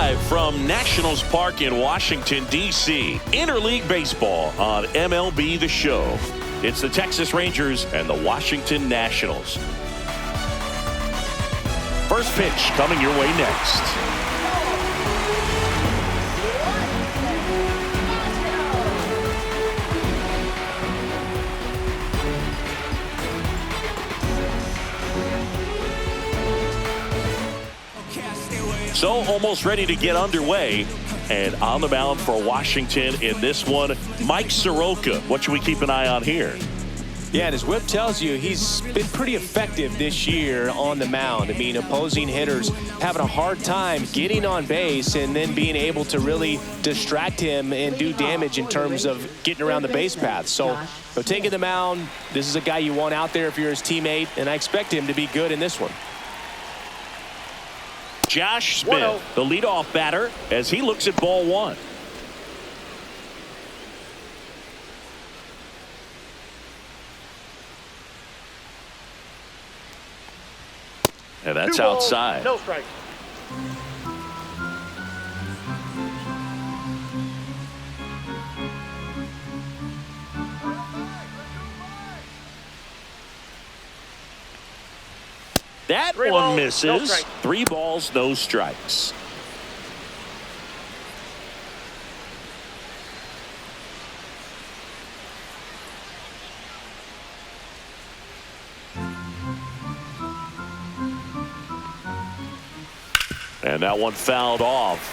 Live from Nationals Park in Washington, D.C. Interleague Baseball on MLB The Show. It's the Texas Rangers and the Washington Nationals. First pitch coming your way next. So almost ready to get underway, and on the mound for Washington in this one, Mike Soroka. What should we keep an eye on here? Yeah, and his whip tells you he's been pretty effective this year on the mound. I mean, opposing hitters having a hard time getting on base and then being able to really distract him and do damage in terms of getting around the base path. So taking the mound, this is a guy you want out there if you're his teammate, and I expect him to be good in this one. Josh Smith, the leadoff batter, as he looks at ball one. And that's outside. No strike. That one misses. 3 balls, no strikes. And that one fouled off.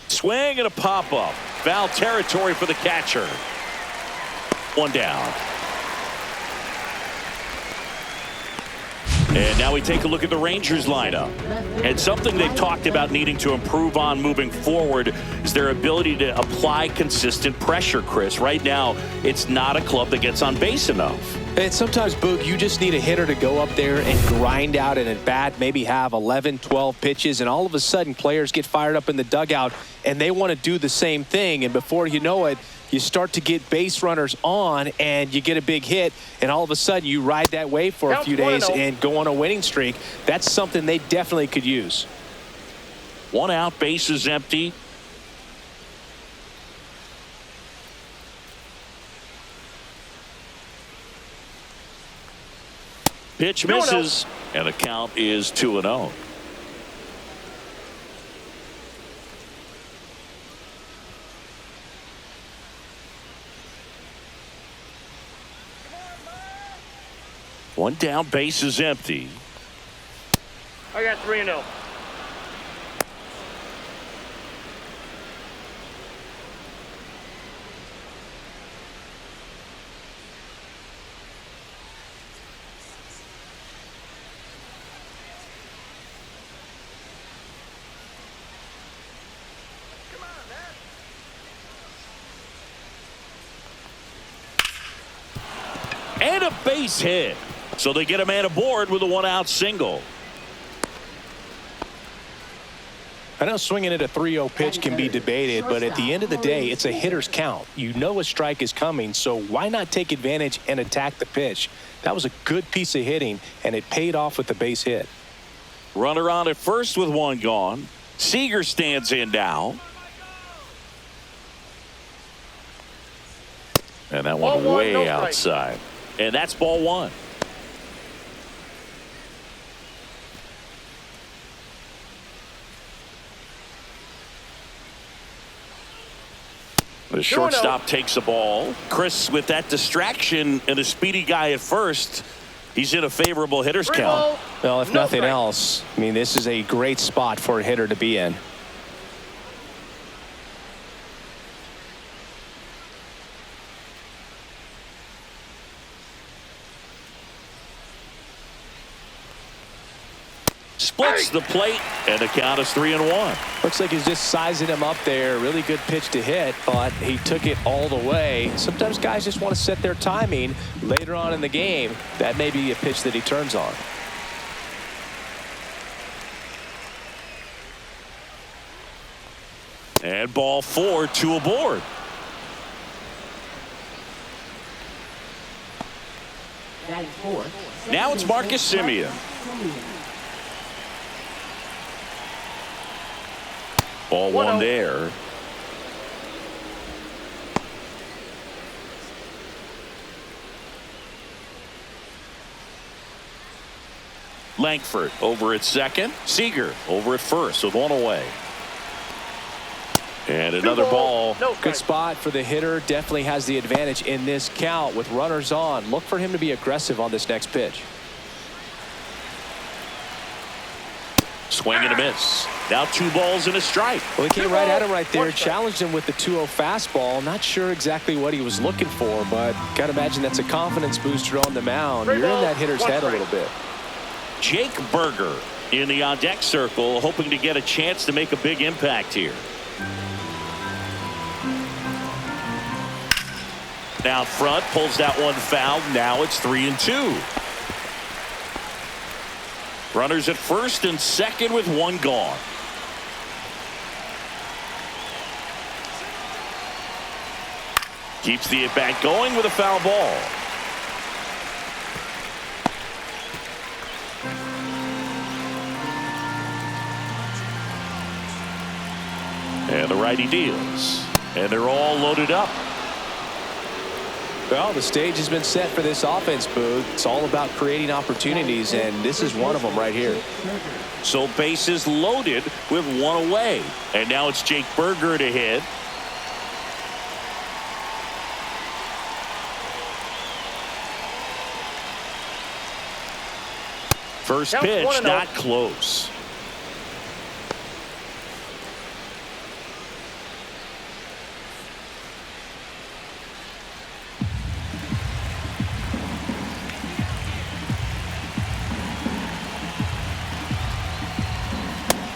Swing and a pop-up. Foul territory for the catcher. One down. And now we take a look at the Rangers lineup. And something they've talked about needing to improve on moving forward is their ability to apply consistent pressure, Chris. Right now, it's not a club that gets on base enough. And sometimes, Boog, you just need a hitter to go up there and grind out an at-bat, maybe have 11, 12 pitches, and all of a sudden players get fired up in the dugout and they want to do the same thing. And before you know it, you start to get base runners on and you get a big hit, and all of a sudden you ride that wave for a few days and go on a winning streak. That's something they definitely could use. 1 out, base is empty. Pitch misses, and the count is 2-0. One down, base is empty. I got 3-0. And a base hit. So they get a man aboard with a 1-out single. I know swinging at a 3-0 pitch can be debated, but at the end of the day, it's a hitter's count. You know a strike is coming, so why not take advantage and attack the pitch? That was a good piece of hitting, and it paid off with the base hit. Runner on at first with 1 gone. Seager stands in now. And that one way outside. And that's ball 1. The shortstop takes the ball. Chris, with that distraction and a speedy guy at first, he's in a favorable hitter's count. Well, if nothing else, I mean, this is a great spot for a hitter to be in. Splits the plate, and the count is 3-1. Looks like he's just sizing him up there. Really good pitch to hit, but he took it all the way. Sometimes guys just want to set their timing later on in the game. That may be a pitch that he turns on. And ball 4, 2 aboard. Now it's Marcus Simeon. Ball one there. Langford over at second. Seager over at first with one away. And another ball. Good spot for the hitter. Definitely has the advantage in this count with runners on. Look for him to be aggressive on this next pitch. Swing and a miss. Now 2 balls and a strike. Well, he came right at him right there. Challenged him with the 2-0 fastball. Not sure exactly what he was looking for, but got to imagine that's a confidence booster on the mound. You're in that hitter's head a little bit. Jake Berger in the on-deck circle, hoping to get a chance to make a big impact here. Down front, pulls that one foul. Now it's 3-2. Runners at first and second with 1 gone. Keeps the at-bat going with a foul ball. And the righty deals. And they're all loaded up. Well, the stage has been set for this offense, Booth. It's all about creating opportunities, and this is one of them right here. So bases loaded with 1 away. And now it's Jake Berger to hit. First pitch, not close.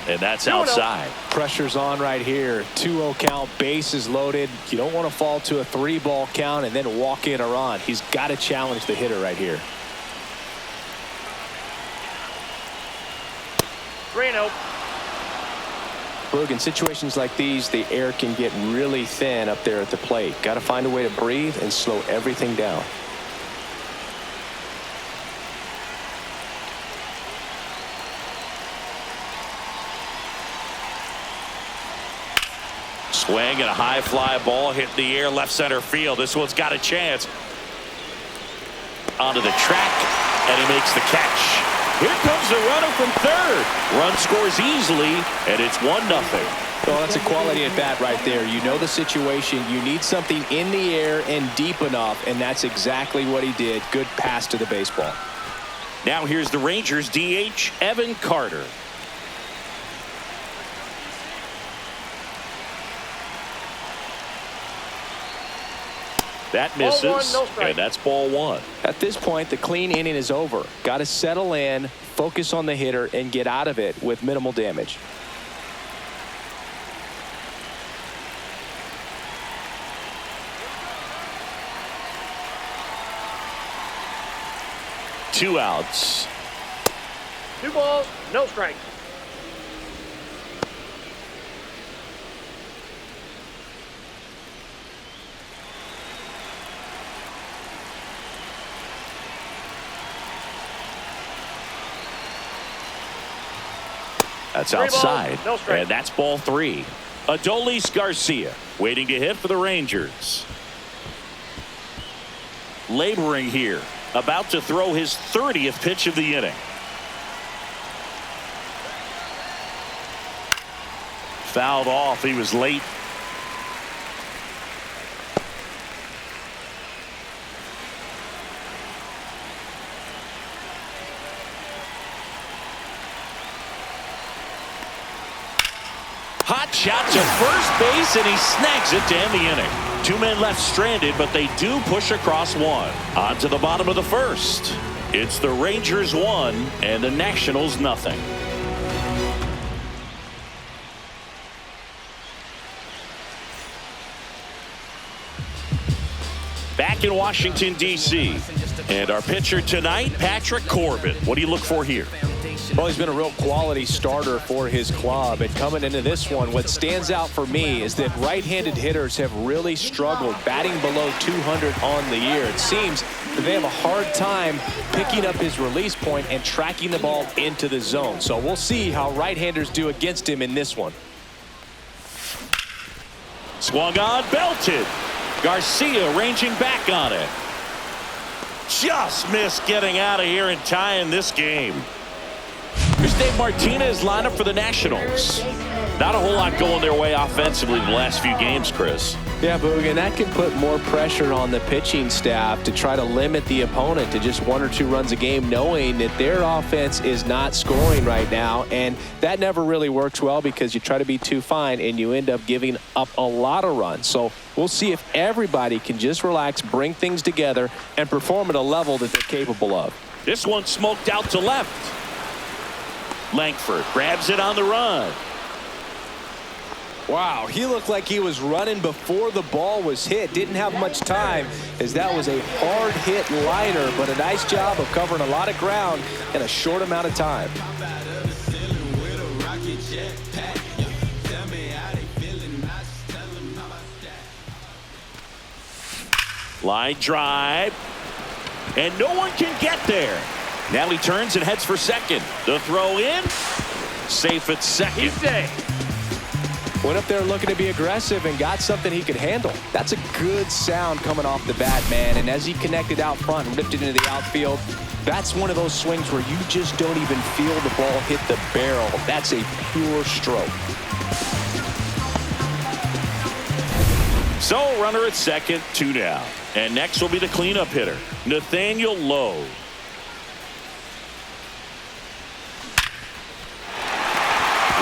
And that's outside. Pressure's on right here. 2-0 count, bases loaded. You don't want to fall to a 3-ball count and then walk in a run. He's got to challenge the hitter right here. 3-0. Boog, in situations like these, the air can get really thin up there at the plate. Got to find a way to breathe and slow everything down. Swing and a high fly ball hit in the air left center field. This one's got a chance. Onto the track, and he makes the catch. Here comes the runner from third. Run scores easily, and it's 1-0. Well, that's a quality at bat right there. You know the situation. You need something in the air and deep enough, and that's exactly what he did. Good pass to the baseball. Now here's the Rangers DH, Evan Carter. That misses, and that's ball 1. At this point, the clean inning is over. Got to settle in, focus on the hitter, and get out of it with minimal damage. Two outs. 2 balls, no strikes. That's outside, and that's ball 3. Adolis Garcia waiting to hit for the Rangers. Laboring here, about to throw his 30th pitch of the inning. Fouled off. He was late. Hot shot to first base, and he snags it to end the inning. 2 men left stranded, but they do push across 1. On to the bottom of the first. It's the Rangers 1 and the Nationals nothing. Back in Washington, D.C. And our pitcher tonight, Patrick Corbin. What do you look for here? Well, he's been a real quality starter for his club. And coming into this one, what stands out for me is that right-handed hitters have really struggled, batting below 200 on the year. It seems they have a hard time picking up his release point and tracking the ball into the zone. So we'll see how right-handers do against him in this one. Swung on, belted. Garcia ranging back on it. Just missed getting out of here and tying this game. Here's Dave Martinez lineup for the Nationals. Not a whole lot going their way offensively the last few games, Chris. Yeah, Boog, and that can put more pressure on the pitching staff to try to limit the opponent to just 1 or 2 runs a game, knowing that their offense is not scoring right now. And that never really works well because you try to be too fine and you end up giving up a lot of runs. So we'll see if everybody can just relax, bring things together, and perform at a level that they're capable of. This one smoked out to left. Langford grabs it on the run. Wow, he looked like he was running before the ball was hit. Didn't have much time as that was a hard hit liner, but a nice job of covering a lot of ground in a short amount of time. Line drive. And no one can get there. Now he turns and heads for second. The throw in. Safe at second. He's safe. Went up there looking to be aggressive and got something he could handle. That's a good sound coming off the bat, man. And as he connected out front and ripped it into the outfield, that's one of those swings where you just don't even feel the ball hit the barrel. That's a pure stroke. So runner at second, 2 down. And next will be the cleanup hitter, Nathaniel Lowe.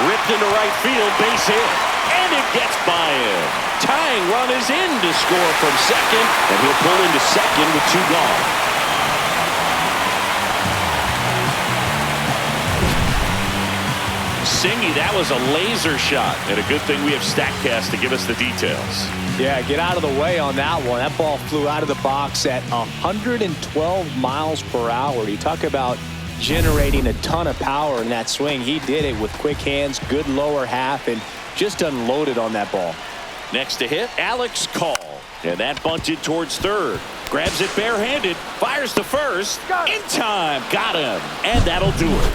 Ripped into right field, base hit. And it gets by him. Tying run is in to score from second, and he'll pull into second with 2 gone. Singy, that was a laser shot, and a good thing we have StatCast to give us the details. Yeah, get out of the way on that one. That ball flew out of the box at 112 miles per hour. You talk about generating a ton of power in that swing. He did it with quick hands, good lower half, and just unloaded on that ball. Next to hit, Alex Call. And that bunted towards third. Grabs it barehanded, fires to first. In time, got him. And that'll do it.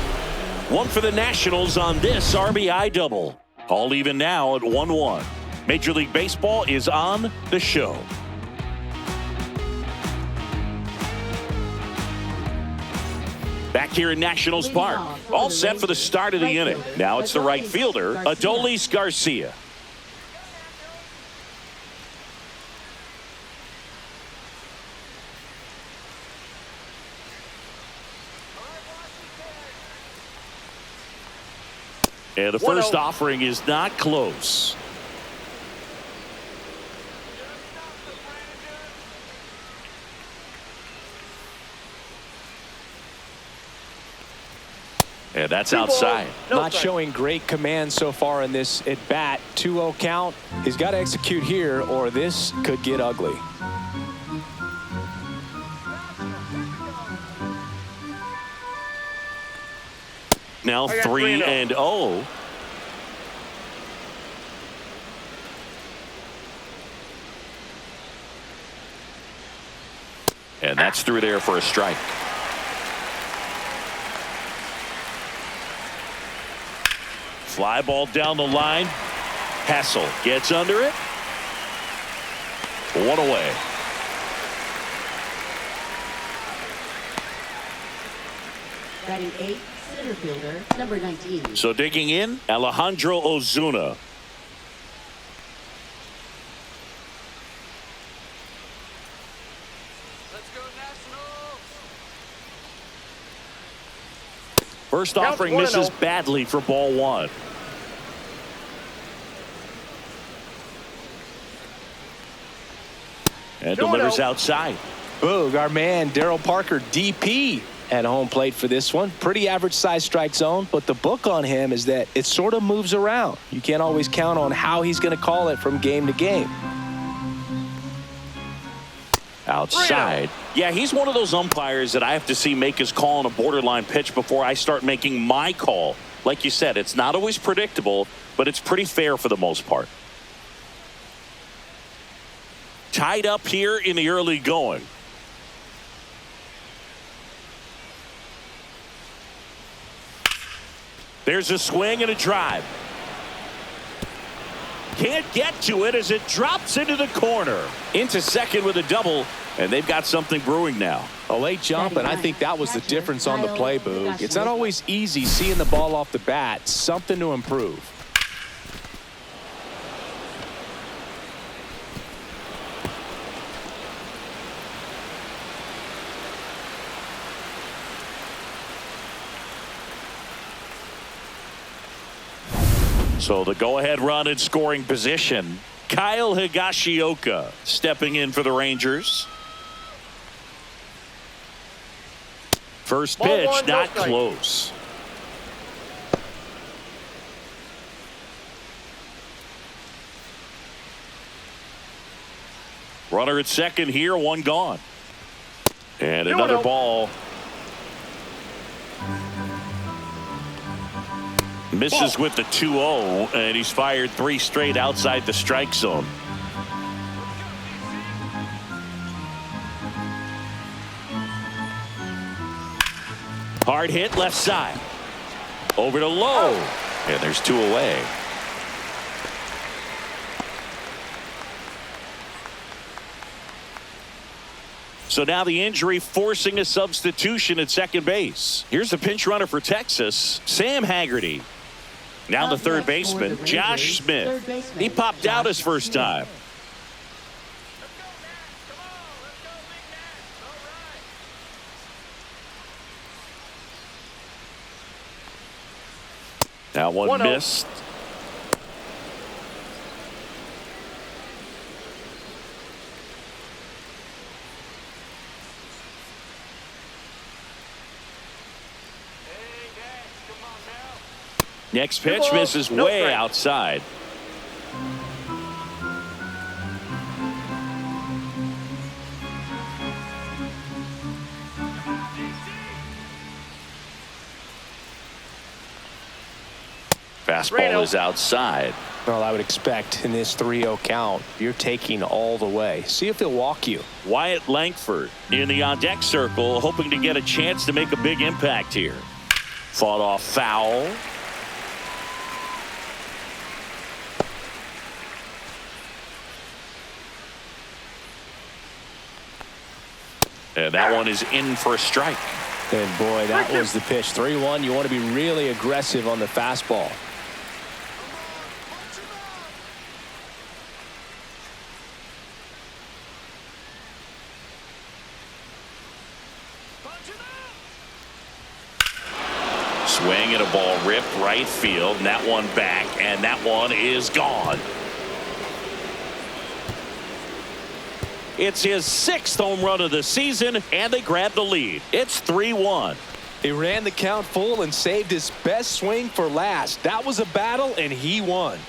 1 for the Nationals on this RBI double. All even now at 1-1. Major League Baseball is on the show. Back here in Nationals Park, all set for the start of the inning. Now it's the right fielder, Adolis Garcia. And the first offering is not close. And that's outside. Not showing great command so far in this at bat. 2-0 count. He's got to execute here or this could get ugly. Now 3-0. And that's through there for a strike. Fly ball down the line. Hassel gets under it. 1 away. Batting 8, center fielder, number 19. So digging in, Alejandro Ozuna. Let's go Nationals! First offering misses badly for ball 1. And delivers outside. Boog, our man Darryl Parker, DP, at home plate for this one. Pretty average size strike zone, but the book on him is that it sort of moves around. You can't always count on how he's going to call it from game to game. Outside. Yeah, he's one of those umpires that I have to see make his call on a borderline pitch before I start making my call. Like you said, it's not always predictable, but it's pretty fair for the most part. Tied up here in the early going. There's a swing and a drive. Can't get to it as it drops into the corner. Into second with a double, and they've got something brewing now. A late jump, and I think that was the difference on the play, Boog. It's not always easy seeing the ball off the bat. Something to improve. So the go-ahead run in scoring position. Kyle Higashioka stepping in for the Rangers. First pitch, not close. Runner at second here, one gone. And another ball. Misses with the 2-0, and he's fired 3 straight outside the strike zone. Hard hit left side. Over to Lowe. And there's 2 away. So now the injury forcing a substitution at second base. Here's the pinch runner for Texas, Sam Haggerty. Now the third baseman, Josh Smith. He popped out his first time. That one missed. Next pitch misses way outside. Fastball is outside. Well, I would expect in this 3-0 count, you're taking all the way. See if he'll walk you. Wyatt Langford in the on-deck circle, hoping to get a chance to make a big impact here. Fought off foul. And that one is in for a strike. And boy, that was the pitch. 3-1. You want to be really aggressive on the fastball. Swing and a ball ripped right field, and that one back, and that one is gone. It's his 6th home run of the season, and they grab the lead. It's 3-1. He ran the count full and saved his best swing for last. That was a battle, and he won.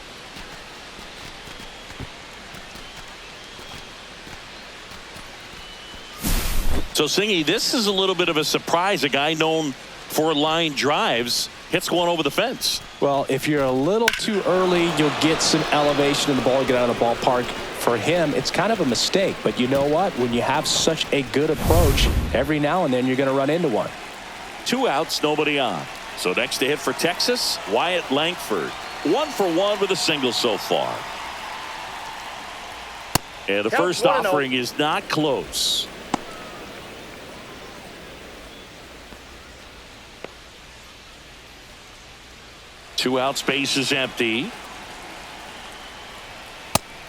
So, Singy, this is a little bit of a surprise. A guy known for line drives hits one over the fence. Well, if you're a little too early, you'll get some elevation in the ball, get out of the ballpark. For him, it's kind of a mistake. But you know what? When you have such a good approach, every now and then you're going to run into one. 2 outs, nobody on. So next to hit for Texas, Wyatt Langford. 1 for 1 with a single so far. And the first offering is not close. Two out, space is empty.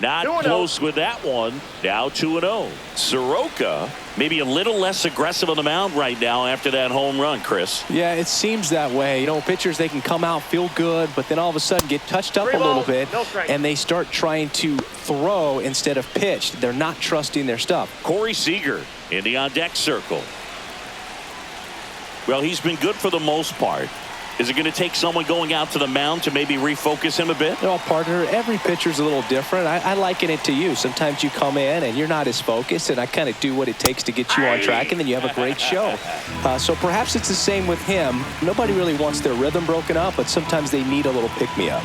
Not close with that one. Now 2-0. Soroka maybe a little less aggressive on the mound right now after that home run, Chris. Yeah, it seems that way. You know, pitchers, they can come out, feel good, but then all of a sudden get touched up a little bit, and they start trying to throw instead of pitch. They're not trusting their stuff. Corey Seager in the on-deck circle. Well, he's been good for the most part. Is it going to take someone going out to the mound to maybe refocus him a bit? No, partner, every pitcher's a little different. I liken it to you. Sometimes you come in and you're not as focused, and I kind of do what it takes to get you on track, and then you have a great show. So perhaps it's the same with him. Nobody really wants their rhythm broken up, but sometimes they need a little pick-me-up.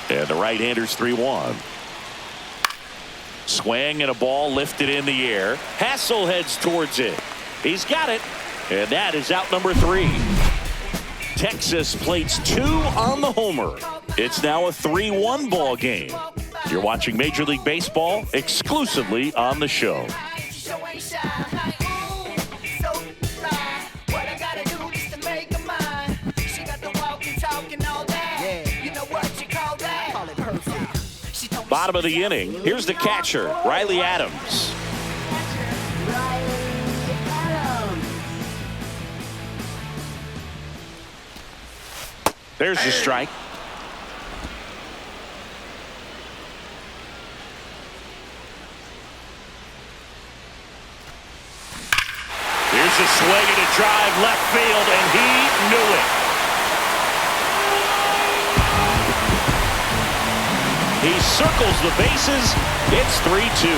And the right-hander's 3-1. Swing and a ball lifted in the air. Hassel heads towards it. He's got it. And that is out number 3. Texas plates 2 on the homer. It's now a 3-1 ball game. You're watching Major League Baseball exclusively on the show. Bottom of the inning. Here's the catcher, Riley Adams. There's the strike. Here's a swing and a drive left field, and he knew it. He circles the bases. It's 3-2.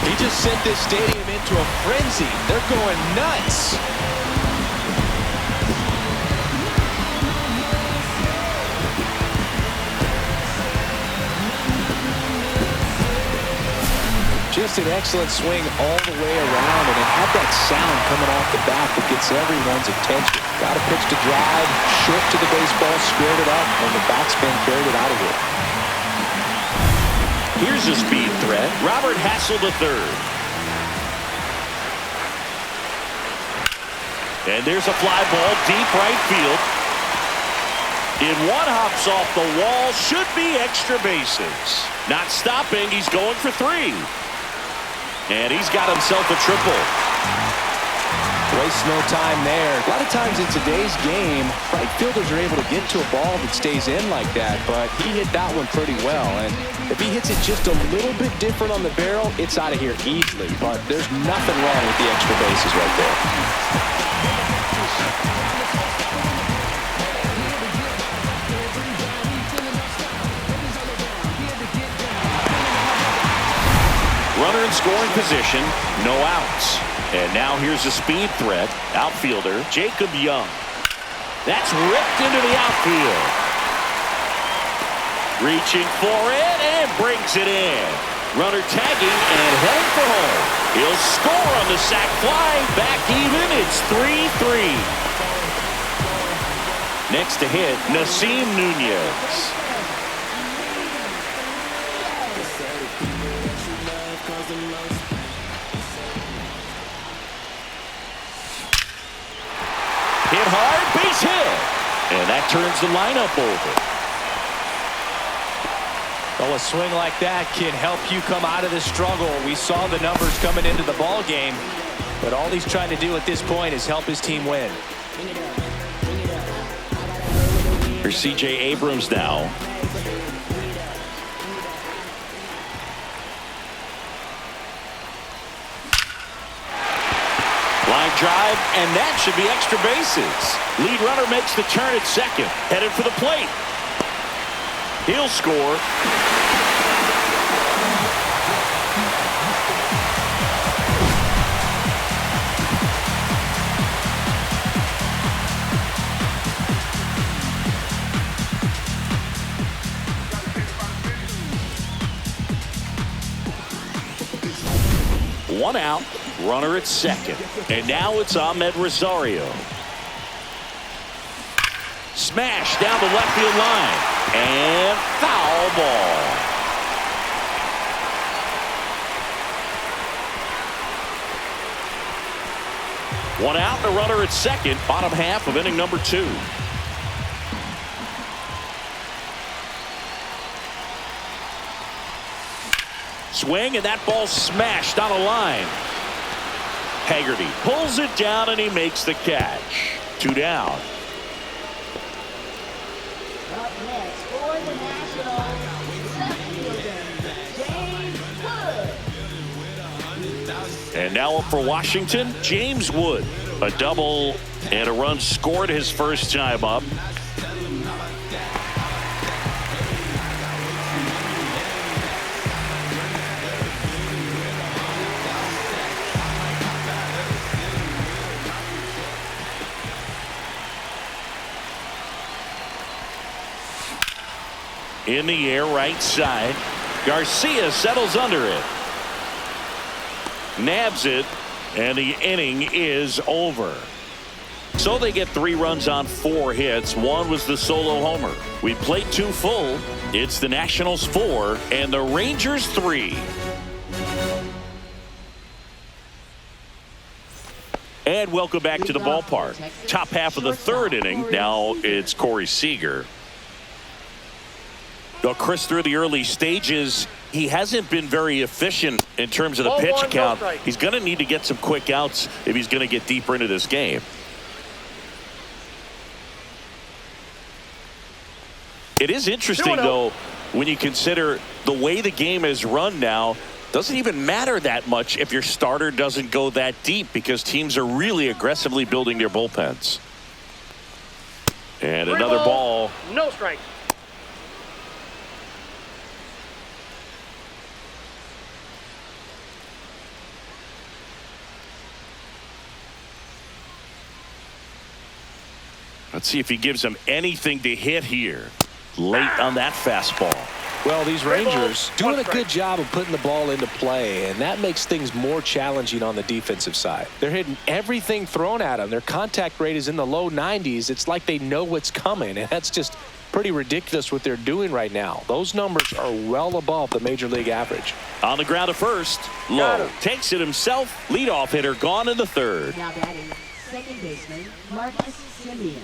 He just sent this stadium into a frenzy. They're going nuts. Just an excellent swing all the way around, and it had that sound coming off the bat that gets everyone's attention. Got a pitch to drive, short to the baseball, squared it up, and the backspin carried it out of here. Here's a speed threat, Robert Hassel III. And there's a fly ball deep right field. In one, hops off the wall, should be extra bases. Not stopping, he's going for 3. And he's got himself a triple. Waste no time there. A lot of times in today's game, right fielders are able to get to a ball that stays in like that, but he hit that one pretty well. And if he hits it just a little bit different on the barrel, it's out of here easily. But there's nothing wrong with the extra bases right there. Runner in scoring position, no outs. And now here's a speed threat, outfielder Jacob Young. That's ripped into the outfield. Reaching for it and brings it in. Runner tagging and heading for home. He'll score on the sac fly. Back even, it's 3-3. Next to hit, Nasim Nunez. Hit hard, base hit. And that turns the lineup over. Well, a swing like that can help you come out of the struggle. We saw the numbers coming into the ball game, but all he's trying to do at this point is help his team win. Here's C.J. Abrams now. Line drive, and that should be extra bases. Lead runner makes the turn at second, headed for the plate. He'll score. One out, runner at second. And now it's Ahmed Rosario. Smash down the left field line. And foul ball. One out, the runner at second, bottom half of inning number 2. Swing, and that ball smashed on a line. Haggerty pulls it down, and he makes the catch. 2 down. Up next for the Nationals, left fielder, James Wood. And now up for Washington, James Wood. A double and a run scored his first time up. In the air, right side. Garcia settles under it. nabs it, and the inning is over. So they get 3 runs on 4 hits. One was the solo homer. We played 2 full. It's the Nationals 4 and the Rangers 3. And welcome back to the ballpark. Top half of the 3rd inning. Now it's Corey Seager. Well, Chris, through the early stages, he hasn't been very efficient in terms of the pitch count. He's going to need to get some quick outs if he's going to get deeper into this game. It is interesting, though, when you consider the way the game is run now. Doesn't even matter that much if your starter doesn't go that deep, because teams are really aggressively building their bullpens. And another ball. No strike. Let's see if he gives them anything to hit here. Late on that fastball. Well, these Rangers doing a good job of putting the ball into play, and that makes things more challenging on the defensive side. They're hitting everything thrown at them. Their contact rate is in the low 90s. It's like they know what's coming, and that's just pretty ridiculous what they're doing right now. Those numbers are well above the major league average. On the ground at first, Lowe takes it himself. Leadoff hitter gone in the 3rd. Now batting second baseman Marcus Semien.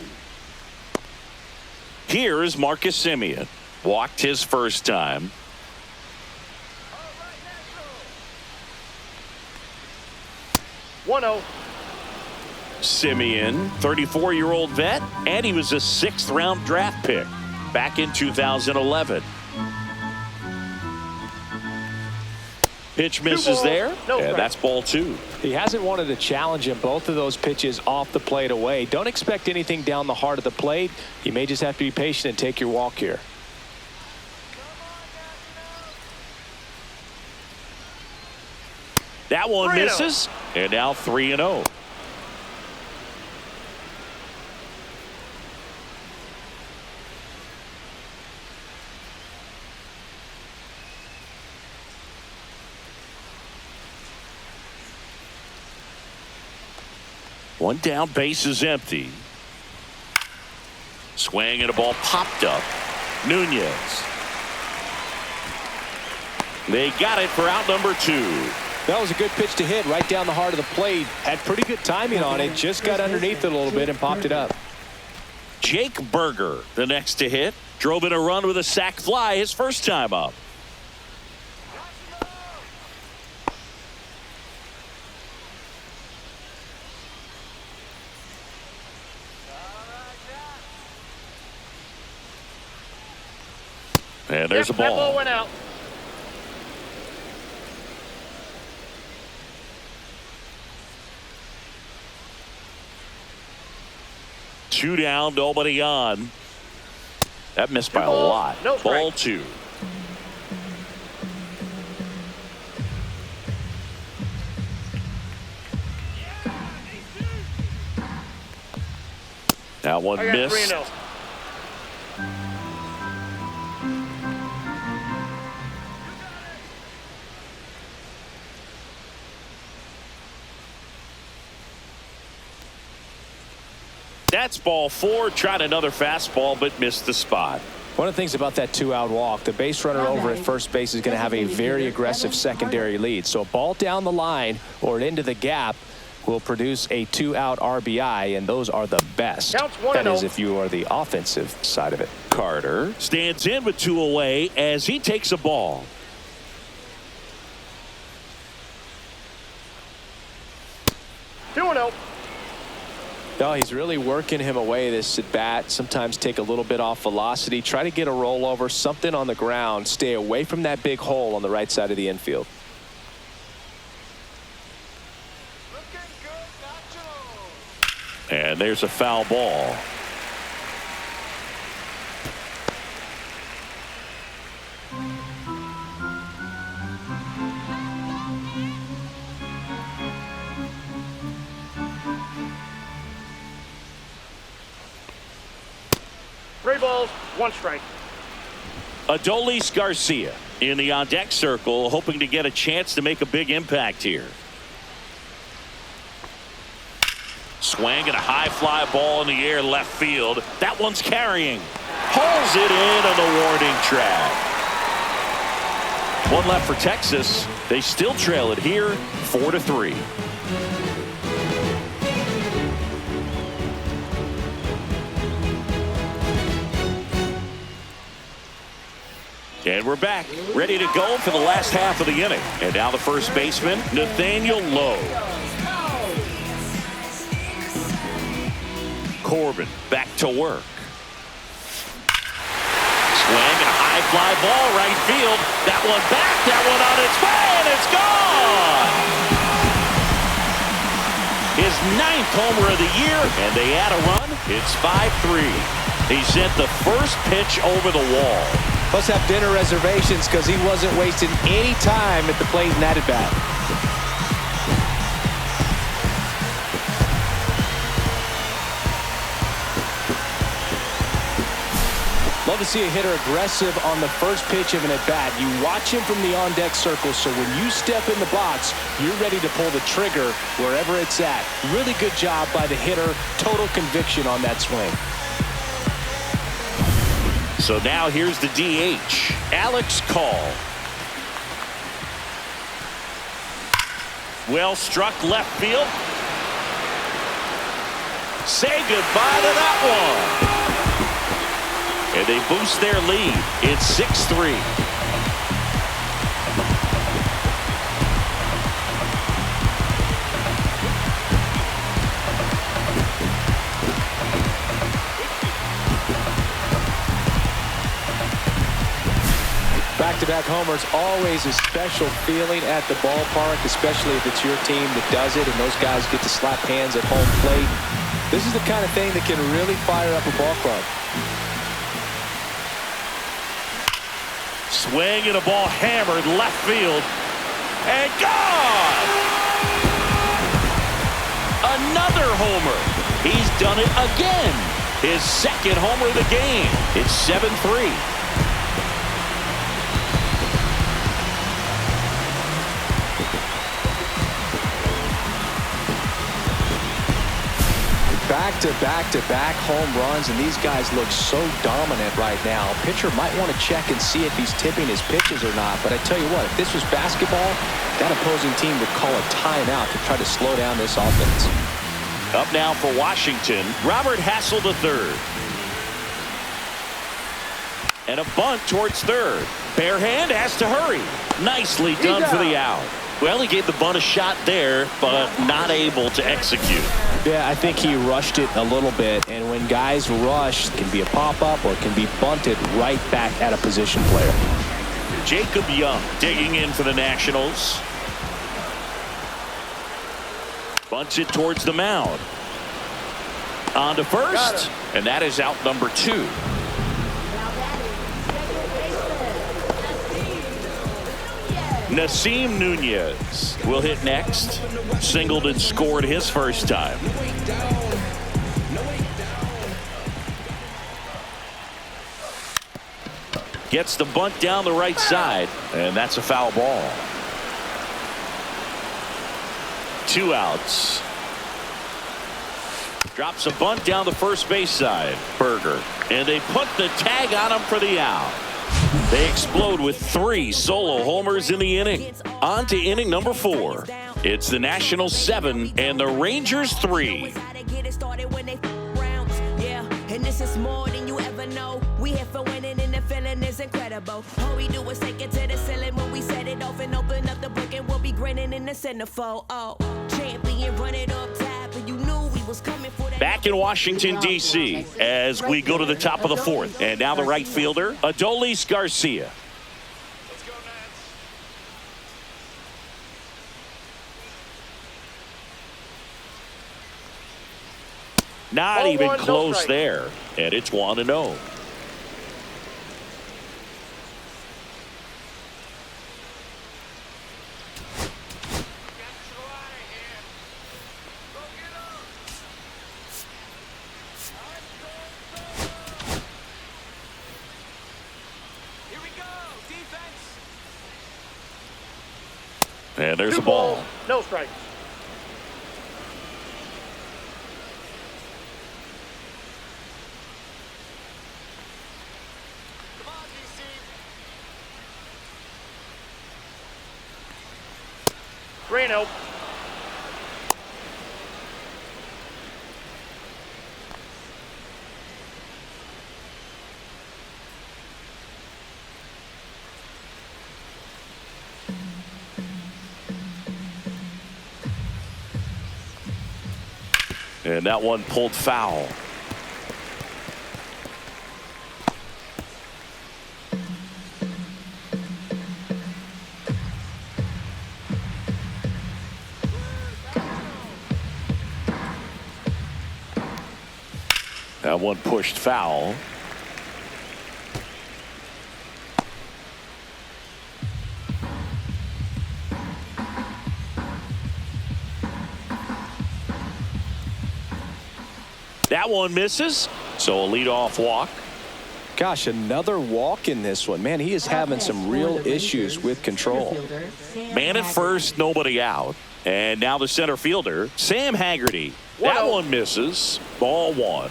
Here is Marcus Semien. Walked his first time. All right, 1-0. Semien, 34-year-old vet, and he was a 6th-round draft pick back in 2011. Pitch misses there, and that's ball 2. He hasn't wanted to challenge him. Both of those pitches off the plate away. Don't expect anything down the heart of the plate. You may just have to be patient and take your walk here. That one misses, and now 3-0. One down, base is empty. Swing and a ball popped up. Nunez. They got it for out number 2. That was a good pitch to hit right down the heart of the plate. Had pretty good timing on it. Just got underneath it a little bit and popped it up. Jake Berger, the next to hit. Drove in a run with a sac fly his first time up. And there's a ball. That ball went out. Two down, nobody on. That missed by a lot. Ball 2. That one missed. That's ball 4. Tried another fastball, but missed the spot. One of the things about that 2-out walk, the base runner over at first base is going to have a very aggressive secondary lead. So a ball down the line or into the gap will produce a 2-out RBI, and those are the best. That is if you are the offensive side of it. Carter stands in with 2 away as he takes a ball. No, he's really working him away this at bat. Sometimes take a little bit off velocity. Try to get a rollover, something on the ground. Stay away from that big hole on the right side of the infield. And there's a foul ball. Three balls, 1 strike. Adolis Garcia in the on-deck circle, hoping to get a chance to make a big impact here. Swing and a high fly ball in the air left field. That one's carrying. Pulls it in on the warning track. One left for Texas. They still trail it here 4-3. And we're back, ready to go for the last half of the inning. And now the first baseman, Nathaniel Lowe. Corbin back to work. Swing and a high fly ball right field. That one back, that one on its way, and it's gone! His 9th homer of the year, and they add a run. It's 5-3. He sent the first pitch over the wall. Must have dinner reservations because he wasn't wasting any time at the plate in that at bat. Love to see a hitter aggressive on the first pitch of an at-bat. You watch him from the on-deck circle, so when you step in the box, you're ready to pull the trigger wherever it's at. Really good job by the hitter. Total conviction on that swing. So now here's the DH, Alex Call. Well struck left field. Say goodbye to that one. And they boost their lead. It's 6-3. Back-to-back homers, always a special feeling at the ballpark, especially if it's your team that does it and those guys get to slap hands at home plate. This is the kind of thing that can really fire up a ball club. Swing and a ball hammered left field. And gone! Another homer. He's done it again. His 2nd homer of the game. It's 7-3. Back-to-back home runs, and these guys look so dominant right now. Pitcher might want to check and see if he's tipping his pitches or not, but I tell you what, if this was basketball, that opposing team would call a timeout to try to slow down this offense. Up now for Washington, Robert Hassel III. And a bunt towards third. Bare hand has to hurry. Nicely done for the out. Well, he gave the bunt a shot there, but not able to execute. Yeah, I think he rushed it a little bit, and when guys rush, it can be a pop-up or it can be bunted right back at a position player. Jacob Young digging in for the Nationals. Bunts it towards the mound. On to first, and that is out number 2. Nasim Nunez will hit next. Singled and scored his first time. Gets the bunt down the right side, and that's a foul ball. 2 outs. Drops a bunt down the first base side. Berger. And they put the tag on him for the out. They explode with 3 solo homers in the inning. On to inning number 4. It's the Nationals 7 and the Rangers 3. And this is more than you ever know. We here for winning and the feeling is incredible. All we do is take it to the ceiling when we set it off and open up the book, and we'll be grinning in the centerfold. Oh, champion, run it up top, and you knew we was coming for that. Back in Washington, D.C. as we go to the top of the 4th. And now the right fielder, Adolis Garcia. Let's go, Nats. Not Ball even 1, no close strike. there. And it's 1-0. Here we go. Defense. And there's 2 a ball. balls, no strikes. 3-0. And that one pulled foul. That one pushed foul. That one misses, so a leadoff walk. Gosh, another walk in this one. Man, he is having some real issues with control. Man at first, nobody out. And now the center fielder, Sam Haggerty. That one misses. Ball one.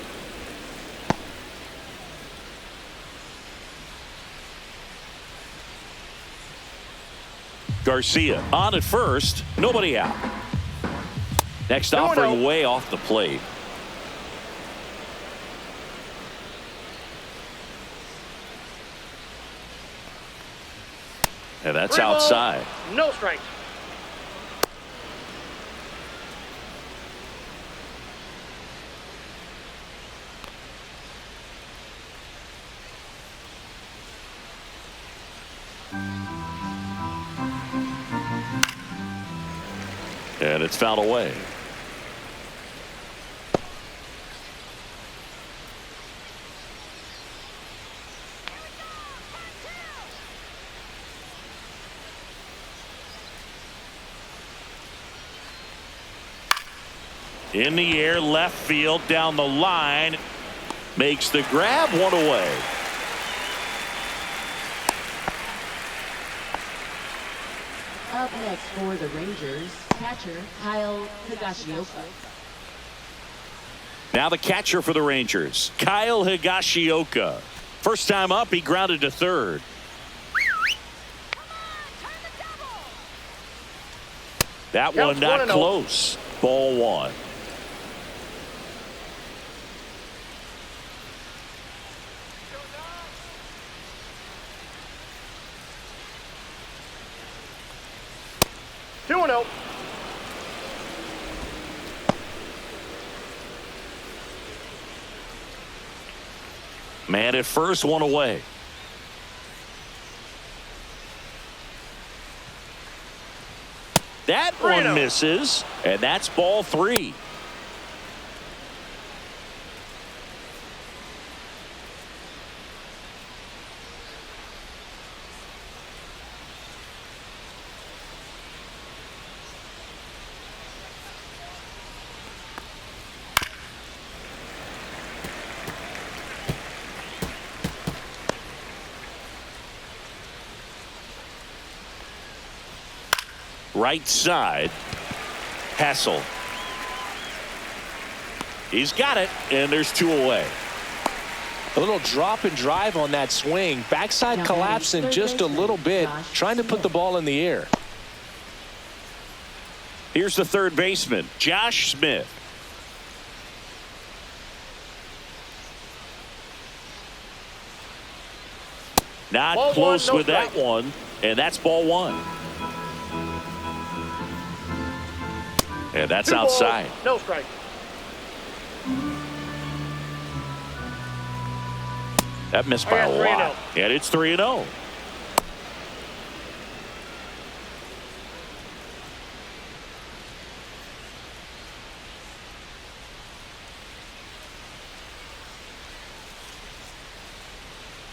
Garcia on at first, nobody out. Next offering way off the plate. And that's outside. No strikes. And it's fouled away. In the air, left field, down the line. Makes the grab, one away. Up next for the Rangers, catcher Kyle Higashioka. Now the catcher for the Rangers, Kyle Higashioka. First time up, he grounded to third. That one not close. Ball one. Man at first, one away. That one misses, and that's ball three. Right side, Hassel. He's got it, and there's two away. A little drop and drive on that swing. Backside collapsing just a little bit, trying to put the ball in the air. Here's the third baseman, Josh Smith. Not ball close one, no with strike. that one, and that's ball one. And that's outside. No strike. That missed by a lot. And it's 3-0.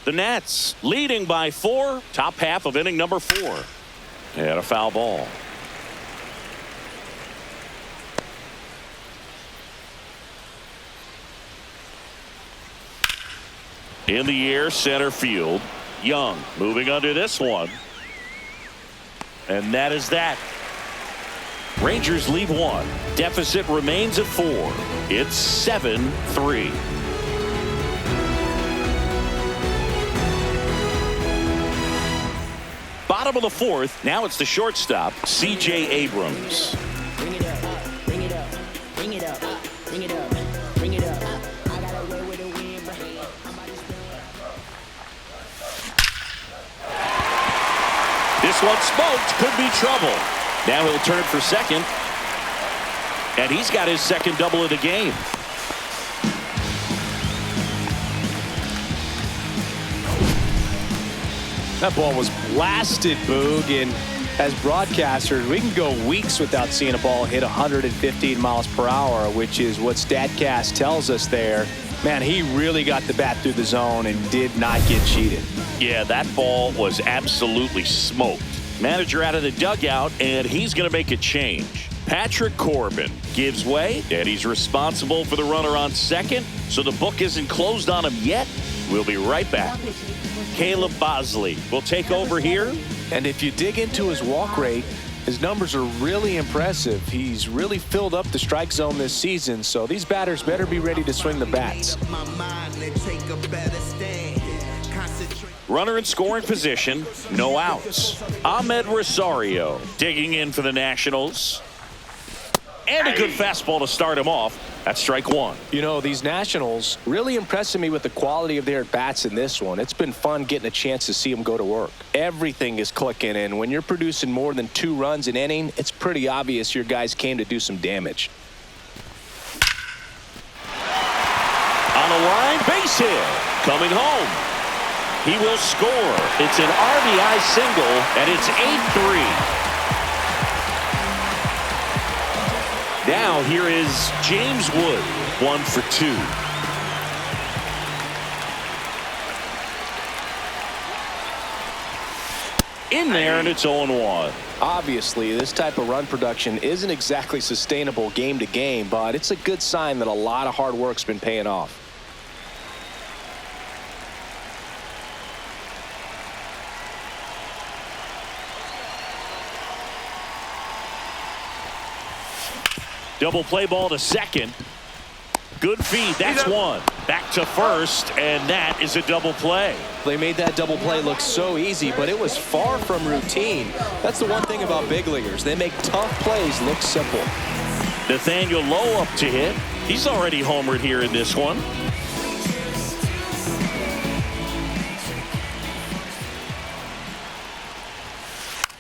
The Nats leading by 4. Top half of inning number 4. And a foul ball. In the air, center field. Young moving under this one. And that is that. Rangers lead 1. Deficit remains at 4. It's 7-3. Bottom Bottom of the fourth. Now it's the shortstop, C.J. Abrams. Bring it up, bring it up, bring it up, bring it up, bring it up. I got away with a win, but I'm about to This one smoked. Could be trouble. Now he'll turn for second. And he's got his second double of the game. That ball was blasted, Boog, and as broadcasters, we can go weeks without seeing a ball hit 115 miles per hour, which is what StatCast tells us there. Man, he really got the bat through the zone and did not get cheated. Yeah, that ball was absolutely smoked. Manager out of the dugout, and he's going to make a change. Patrick Corbin gives way, and he's responsible for the runner on second, so the book isn't closed on him yet. We'll be right back. Caleb Bosley will take over here. And if you dig into his walk rate, his numbers are really impressive. He's really filled up the strike zone this season, so these batters better be ready to swing the bats. Runner in scoring position, no outs. Ahmed Rosario digging in for the Nationals. And a good fastball to start him off. That's strike one. You know, these Nationals really impressing me with the quality of their at-bats in this one. It's been fun getting a chance to see them go to work. Everything is clicking, and when you're producing more than 2 runs an inning, it's pretty obvious your guys came to do some damage. On the line, base hit. Coming home. He will score. It's an RBI single, and it's 8-3. Now here is James Wood, 1 for 2. In there, and it's 0-1. Obviously, this type of run production isn't exactly sustainable game to game, but it's a good sign that a lot of hard work's been paying off. Double play ball to second. Good feed. That's one. Back to first, and that is a double play. They made that double play look so easy, but it was far from routine. That's the one thing about big leaguers. They make tough plays look simple. Nathaniel Lowe up to hit. He's already homered here in this one.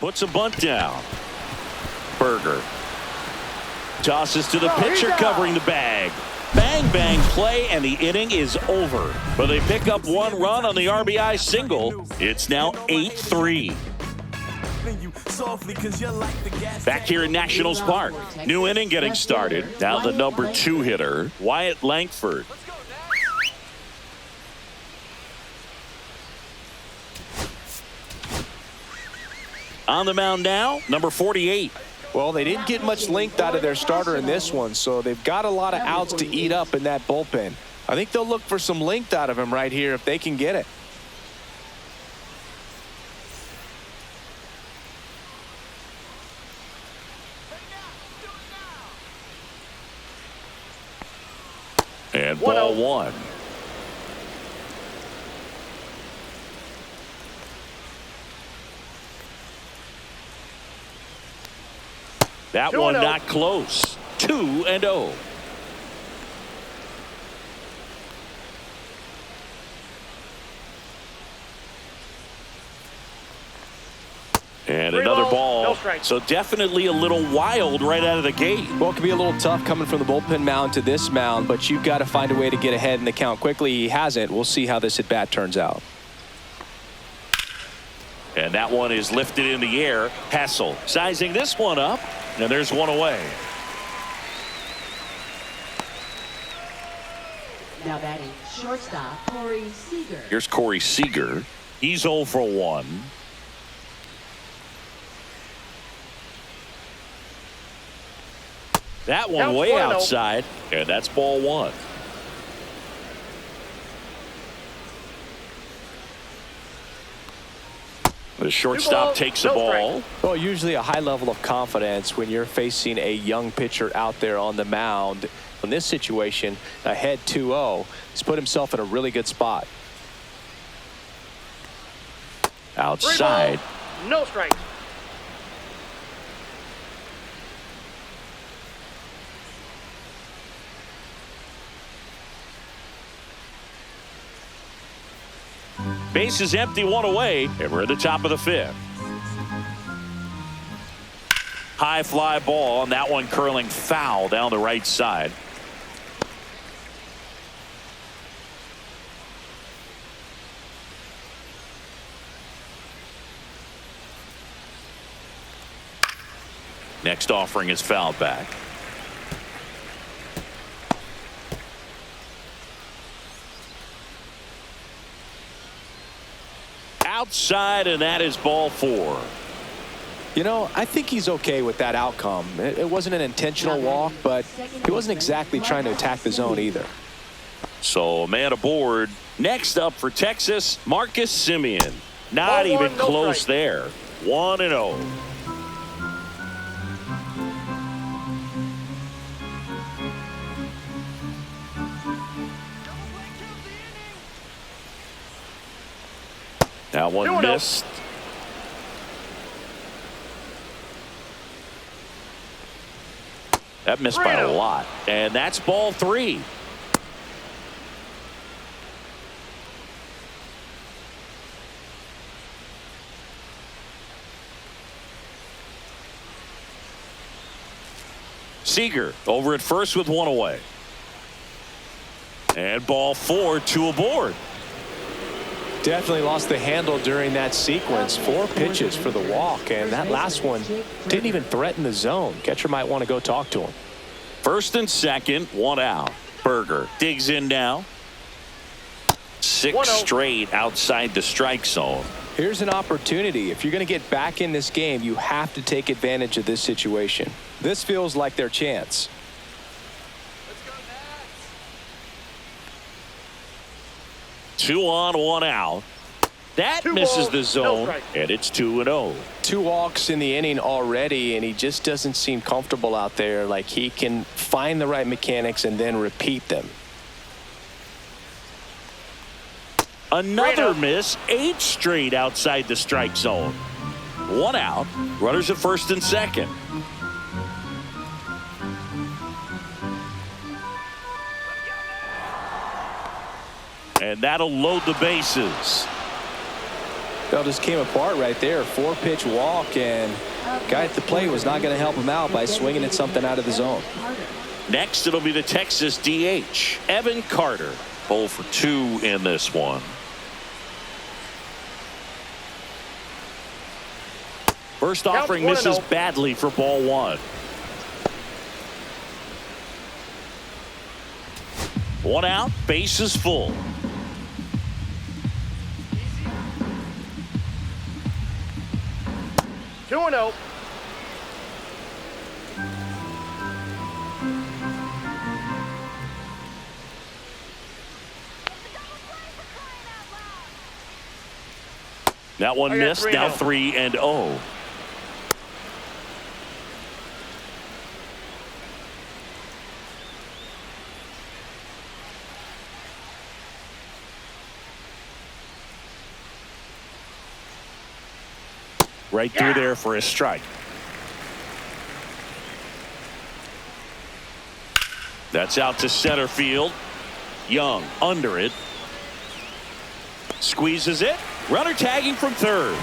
Puts a bunt down. Berger. Tosses to the pitcher covering the bag. Bang, bang play, and the inning is over. But they pick up 1 run on the RBI single. It's now 8-3. Back here in Nationals Park. New inning getting started. Now the number 2 hitter, Wyatt Langford. On the mound now, number 48. Well, they didn't get much length out of their starter in this one, so they've got a lot of outs to eat up in that bullpen. I think they'll look for some length out of him right here if they can get it. And ball 1. That one not close. 2-0. And another ball. No strike. So definitely a little wild right out of the gate. Well, it can be a little tough coming from the bullpen mound to this mound, but you've got to find a way to get ahead in the count quickly. He hasn't. We'll see how this at-bat turns out. And that one is lifted in the air. Hassel sizing this one up. And there's one away. Now batting shortstop, Corey Seager. Here's Corey Seager. He's 0 for 1. That one Counts way 1-0. outside. And that's ball 1. The shortstop takes the ball. Well, usually a high level of confidence when you're facing a young pitcher out there on the mound. In this situation, ahead 2-0, he's put himself in a really good spot. Outside. no strikes. Base is empty, one away, and we're at the top of the fifth. High fly ball, and that one curling foul down the right side. Next offering is fouled back. Outside, and that is ball 4. You know, I think he's okay with that outcome. It wasn't an intentional walk, but he wasn't exactly trying to attack the zone either. So a man aboard. Next up for Texas, Marcus Semien. Not Ball one, even no close strike. there. 1-0. That one 2-0. missed. That missed by a 3-0. lot. And that's ball 3. Seager over at first with 1 away. And ball 4, 2 aboard. Definitely lost the handle during that sequence. 4 pitches for the walk, and that last one didn't even threaten the zone. Catcher might want to go talk to him. First and second, 1 out. Berger digs in now. 6 1-0. straight outside the strike zone. Here's an opportunity. If you're going to get back in this game, you have to take advantage of this situation. This feels like their chance. Let's go, Nats. 2 on, 1 out. That 2 misses balls, the no zone, strike. and it's 2-0. 2 walks in the inning already, and he just doesn't seem comfortable out there. Like he can find the right mechanics and then repeat them. Another 3-0. miss, 8 straight outside the strike zone. 1 out. Runners at first and second. And that'll load the bases. That just came apart right there. 4-pitch walk, and guy at the plate was not going to help him out by swinging at something out of the zone. Next, it'll be the Texas DH, Evan Carter. 0 for 2 in this one. First Counts offering 1-0. misses badly for ball 1. 1 out, base is full. Two and 0. That one I got missed. 3-0. Now 3-0. Right through there for a strike. That's out to center field. Young under it. Squeezes it. Runner tagging from third.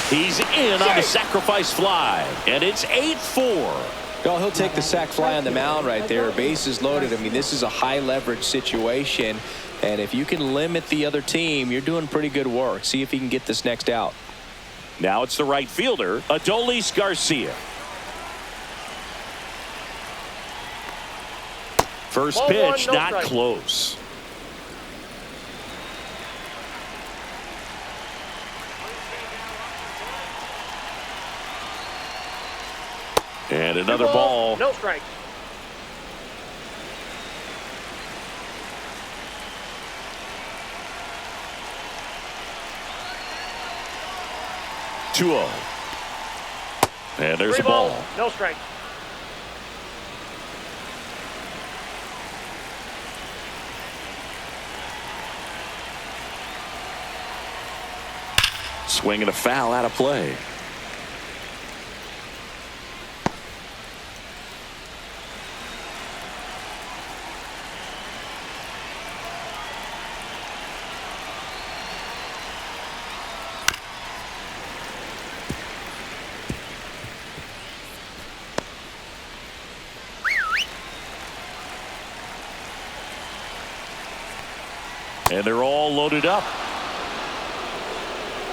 He's in on the sacrifice fly, and it's 8-4. Well, he'll take the sac fly on the mound right there. Bases loaded. I mean, this is a high leverage situation, and if you can limit the other team, you're doing pretty good work. See if he can get this next out. Now it's the right fielder, Adolis Garcia. First Ball 1, pitch, no not strike. close. And another 2 ball. balls, no strike. Two-0. And there's 3 a ball. balls, no strike. Swing and a foul out of play. And they're all loaded up.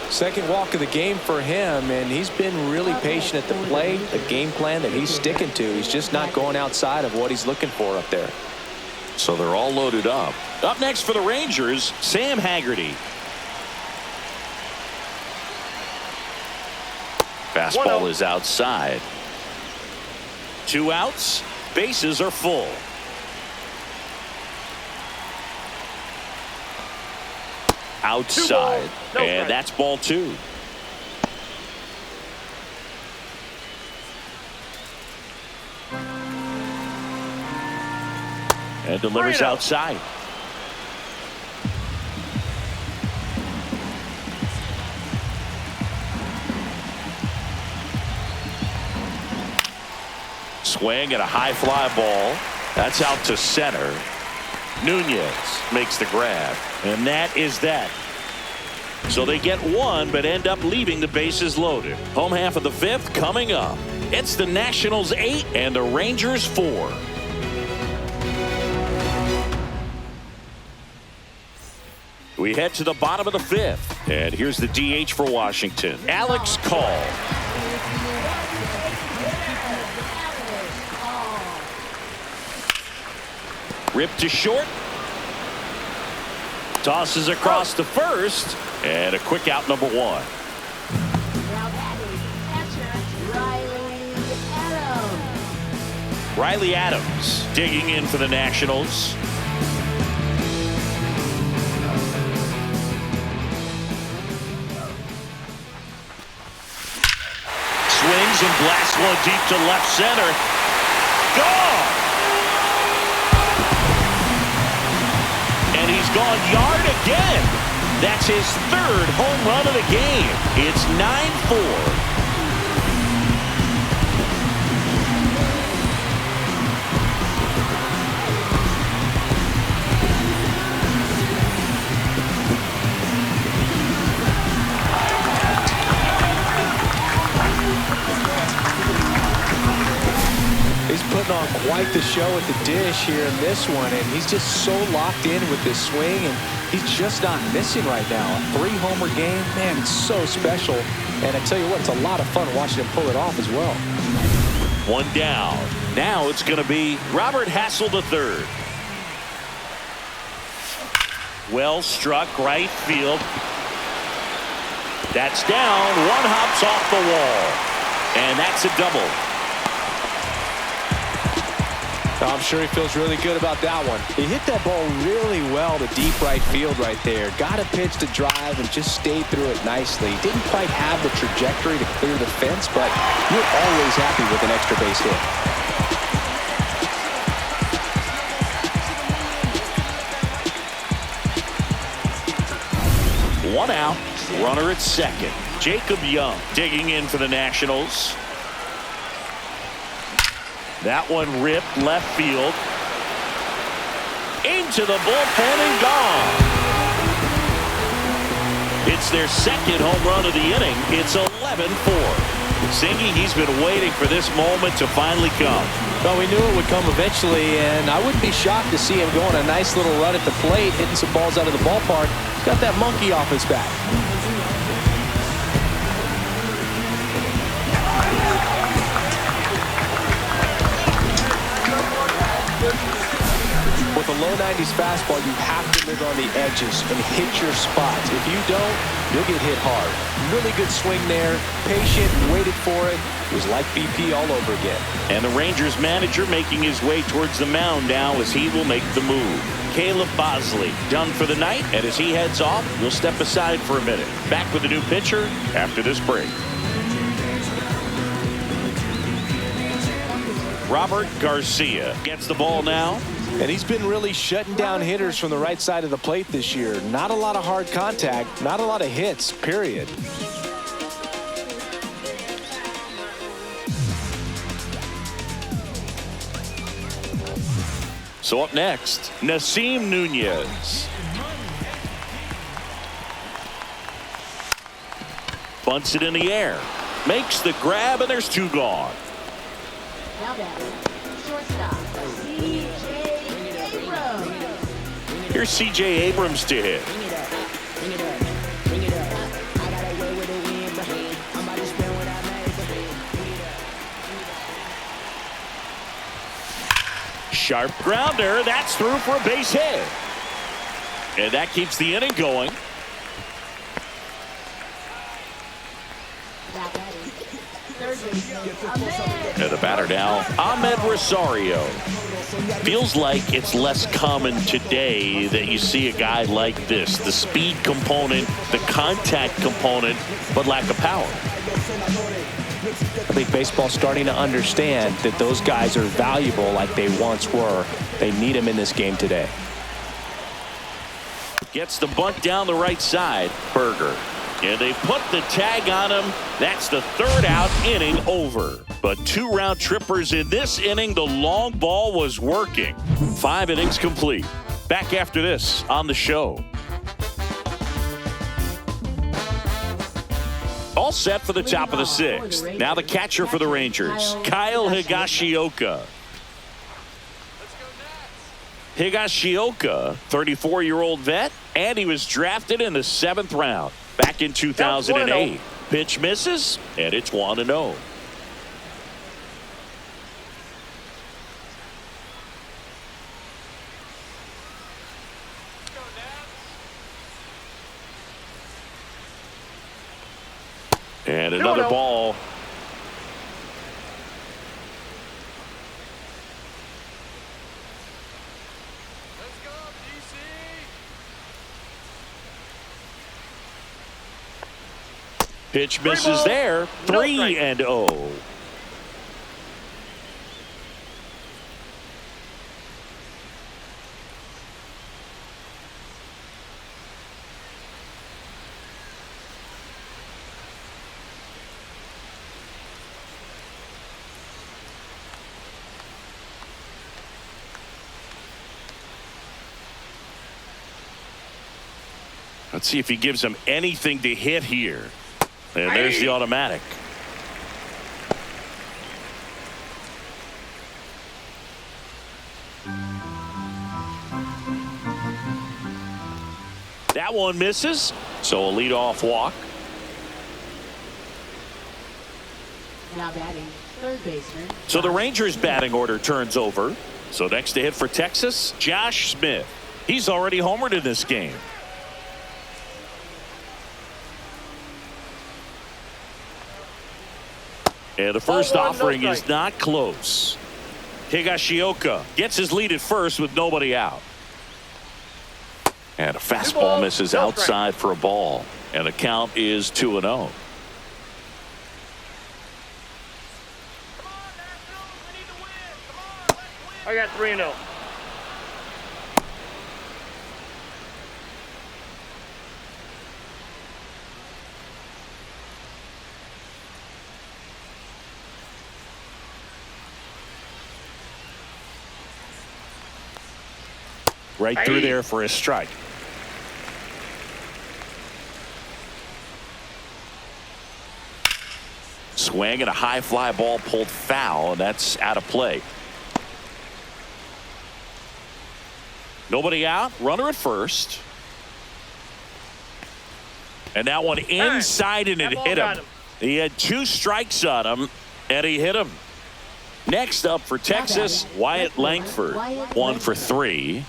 Second walk of the game for him, and he's been really patient at the plate. A game plan that he's sticking to. He's just not going outside of what he's looking for up there. So they're all loaded up. Up next for the Rangers, Sam Haggerty. Fastball is outside. 2 outs. Bases are full. Outside. And that's ball 2. And delivers outside. Swing and a high fly ball. That's out to center. Nunez makes the grab. And that is that. So they get 1 but end up leaving the bases loaded. Home half of the 5th coming up. It's the Nationals 8 and the Rangers 4. We head to the bottom of the 5th. And here's the DH for Washington, Alex Call. Ripped to short. Tosses across to first. And a quick out, number 1. Now batting, catcher, Riley Adams digging in for the Nationals. Swings and blasts one deep to left center. Gone! And he's gone yard again. That's his 3rd home run of the game. It's 9-4. He's putting on quite the show at the dish here in this one, and he's just so locked in with this swing, and he's just not missing right now. A 3-homer game, man, it's so special. And I tell you what, it's a lot of fun watching him pull it off as well. 1 down. Now it's going to be Robert Hassel III. Well struck right field. That's down. 1 hops off the wall. And that's a double. I'm sure he feels really good about that one. He hit that ball really well to deep right field right there. Got a pitch to drive and just stayed through it nicely. Didn't quite have the trajectory to clear the fence, but you're always happy with an extra base hit. One out. Runner at second. Jacob Young digging in for the Nationals. That one ripped left field. Into the bullpen and gone. It's their 2nd home run of the inning. It's 11-4. Singy, he's been waiting for this moment to finally come. Well, we knew it would come eventually, and I wouldn't be shocked to see him go on a nice little run at the plate, hitting some balls out of the ballpark. He's got that monkey off his back. With a low 90s fastball, you have to live on the edges and hit your spots. If you don't, you'll get hit hard. Really good swing there. Patient, waited for it. It was like BP all over again. And the Rangers manager making his way towards the mound now as he will make the move. Caleb Bosley done for the night, and as he heads off, we'll step aside for a minute. Back with a new pitcher after this break. Robert Garcia gets the ball now. And he's been really shutting down hitters from the right side of the plate this year. Not a lot of hard contact, not a lot of hits, period. So up next, Nasim Nunez. Bunts it in the air. Makes the grab, and there's 2 gone. Now batting, shortstop, C.J. Abrams. Here's C.J. Abrams to hit. Bring it up, bring it up, bring it up. I got away with the wind, but I'm about to spend what I made. Bring it up. Sharp grounder. That's through for a base hit. And that keeps the inning going. Now batting, third baseman, Ahmed. And the batter now, Ahmed Rosario. Feels like it's less common today that you see a guy like this. The speed component, the contact component, but lack of power. I think baseball's starting to understand that those guys are valuable like they once were. They need them in this game today. Gets the bunt down the right side. Berger. And they put the tag on him. That's the 3rd out, inning over. But 2 round trippers in this inning. The long ball was working. 5 innings complete. Back after this on the show. All set for the top of the 6th. Now the catcher for the Rangers, Kyle Higashioka. Higashioka, 34-year-old vet, and he was drafted in the 7th round back in 2008. Pitch misses, and it's 1-0. And another ball. Let's go, DC. Pitch misses there. 3-0. Let's see if he gives him anything to hit here. And there's the automatic. That one misses. So a leadoff walk. Now batting, third baseman. So the Rangers batting order turns over. So next to hit for Texas, Josh Smith. He's already homered in this game. And the first offering is not close. Higashioka gets his lead at first with nobody out. And a fastball misses outside for a ball. And the count is 2-0. I got 3-0. Right through there for a strike. Swing and a high fly ball pulled foul, and that's out of play. Nobody out. Runner at first. And that one inside, and it hit him. He had 2 strikes on him, and he hit him. Next up for Texas, Wyatt Langford. 1 for 3.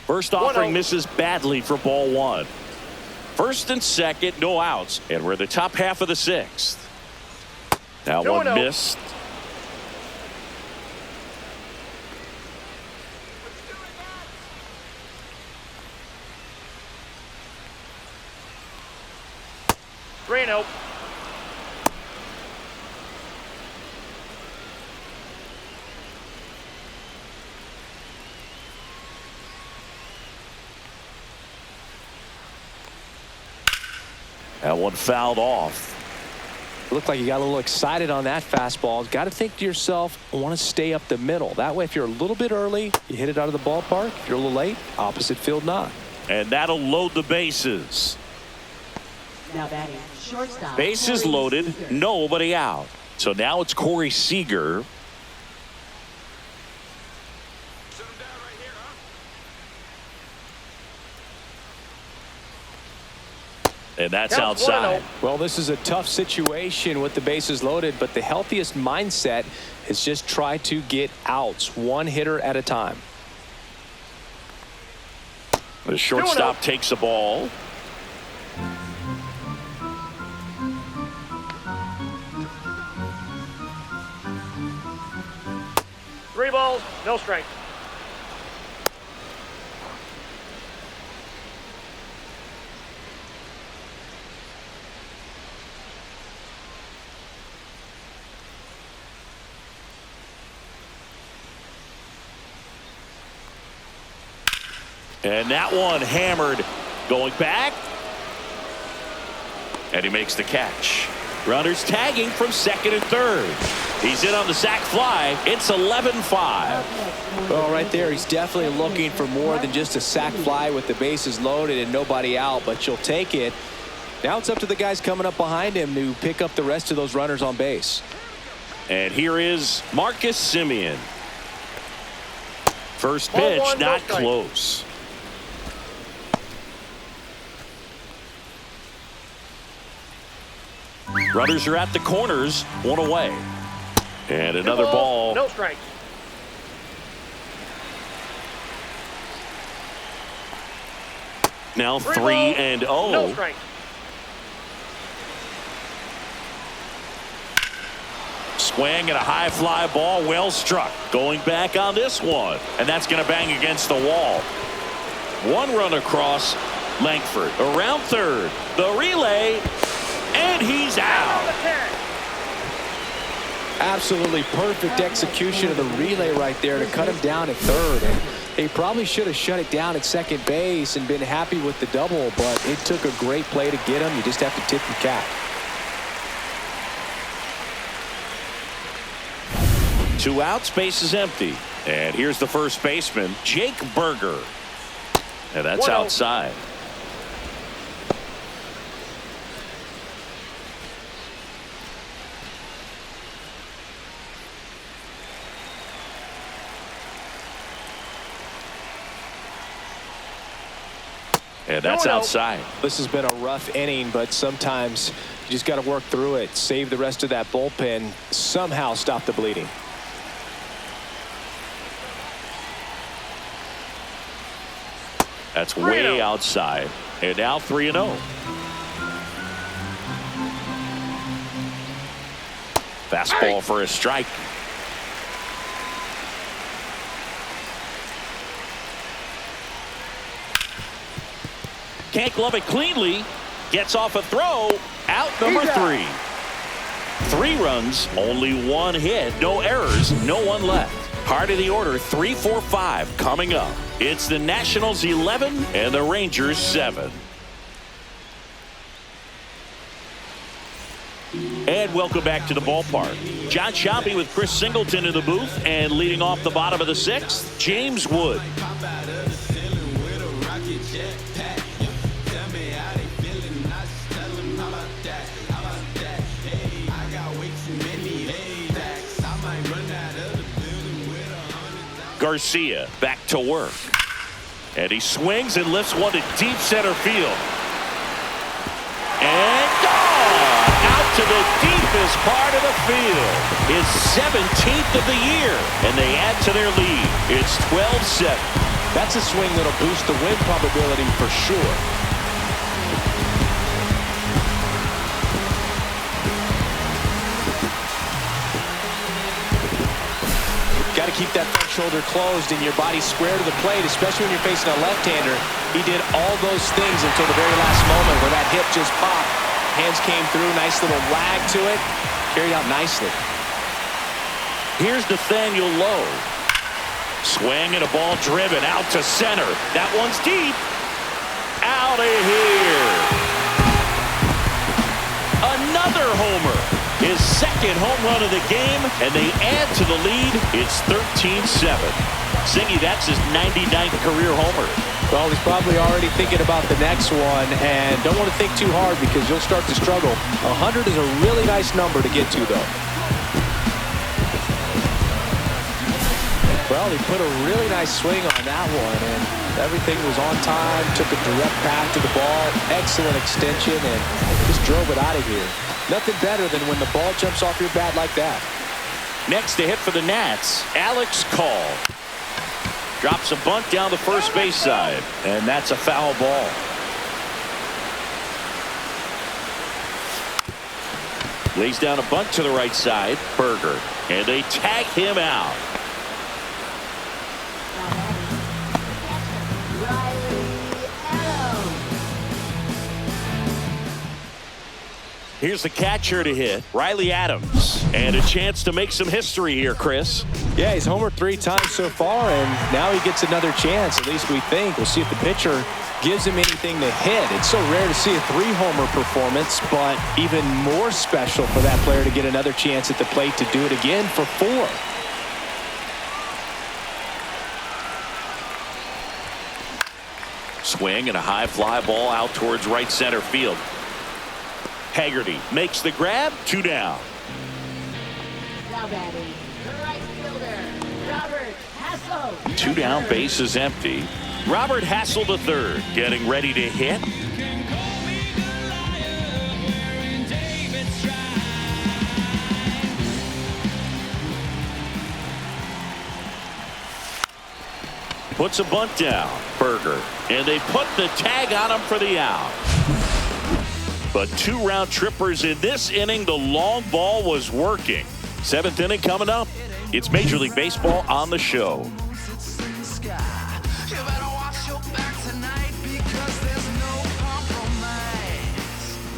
First offering misses badly for ball 1. First and second, no outs. And we're in the top half of the 6th. Now one missed. Nope. That one fouled off. Looked like you got a little excited on that fastball. Got to think to yourself, I want to stay up the middle. That way, if you're a little bit early, you hit it out of the ballpark. If you're a little late, opposite field knock. And that'll load the bases. Now batting shortstop. Bases Corey loaded, Seager. nobody out. So now it's Corey Seager. Sit him down right here, huh? And that's Counts outside. 1-0. Well, this is a tough situation with the bases loaded, but the healthiest mindset is just try to get outs, one hitter at a time. The shortstop takes the ball. Three balls, no strikes. And that one hammered. Going back. And he makes the catch. Runners tagging from second and third. He's in on the sac fly. It's 11-5. Well, right there, he's definitely looking for more than just a sac fly with the bases loaded and nobody out, but you'll take it. Now it's up to the guys coming up behind him to pick up the rest of those runners on base. And here is Marcus Semien. First Ball pitch, one, no not strike. close. Runners are at the corners, one away. And Two another ball. balls, no strikes. Now Three 3-0. balls, no strikes. Swing and a high fly ball, well struck. Going back on this one. And that's going to bang against the wall. One run across. Langford around third. The relay. And he's out. Absolutely perfect execution of the relay right there to cut him down at third. And he probably should have shut it down at second base and been happy with the double, but it took a great play to get him. You just have to tip your cap. Two outs, base is empty. And here's the first baseman, Jake Berger. And that's 1-0. outside. And that's 2-0. outside. This has been a rough inning, but sometimes you just got to work through it, save the rest of that bullpen, somehow stop the bleeding. That's way 3-0. outside. And now 3-0. Fastball for a strike. Can't glove it cleanly. Gets off a throw. Out number 3. 3 runs, only 1 hit, no errors, no one left. Heart of the order, 3-4-5 coming up. It's the Nationals 11 and the Rangers 7. And welcome back to the ballpark. John Sciambi with Chris Singleton in the booth, and leading off the bottom of the 6th, James Wood. Garcia back to work. And he swings and lifts one to deep center field. And gone! Out to the deepest part of the field. His 17th of the year. And they add to their lead. It's 12-7. That's a swing that'll boost the win probability for sure. Got to keep that front shoulder closed and your body square to the plate, especially when you're facing a left-hander. He did all those things until the very last moment where that hip just popped. Hands came through, nice little lag to it. Carried out nicely. Here's Nathaniel Lowe. Swing and a ball driven out to center. That one's deep. Out of here. Another homer. His second home run of the game, and they add to the lead. It's 13-7. Singy, that's his 99th career homer. Well, he's probably already thinking about the next one, and don't want to think too hard because you'll start to struggle. 100 is a really nice number to get to, though. Well, he put a really nice swing on that one, and everything was on time, took a direct path to the ball, excellent extension, and just drove it out of here. Nothing better than when the ball jumps off your bat like that. Next to hit for the Nats, Alex Call. Drops a bunt down the first base side, and that's a foul ball. Lays down a bunt to the right side, Berger, and they tag him out. Here's the catcher to hit, Riley Adams, and a chance to make some history here, Chris. Yeah, he's homered 3 times so far, and now he gets another chance, at least we think. We'll see if the pitcher gives him anything to hit. It's so rare to see a 3-homer performance, but even more special for that player to get another chance at the plate to do it again for 4. Swing and a high fly ball out towards right center field. Haggerty makes the grab, 2 down. Now batting, right fielder, Robert Hassel. 2 down, base is empty. Robert Hassel to third, getting ready to hit. Puts a bunt down, Berger, and they put the tag on him for the out. But 2 round trippers in this inning. The long ball was working. 7th inning coming up. It's Major League Baseball on the show.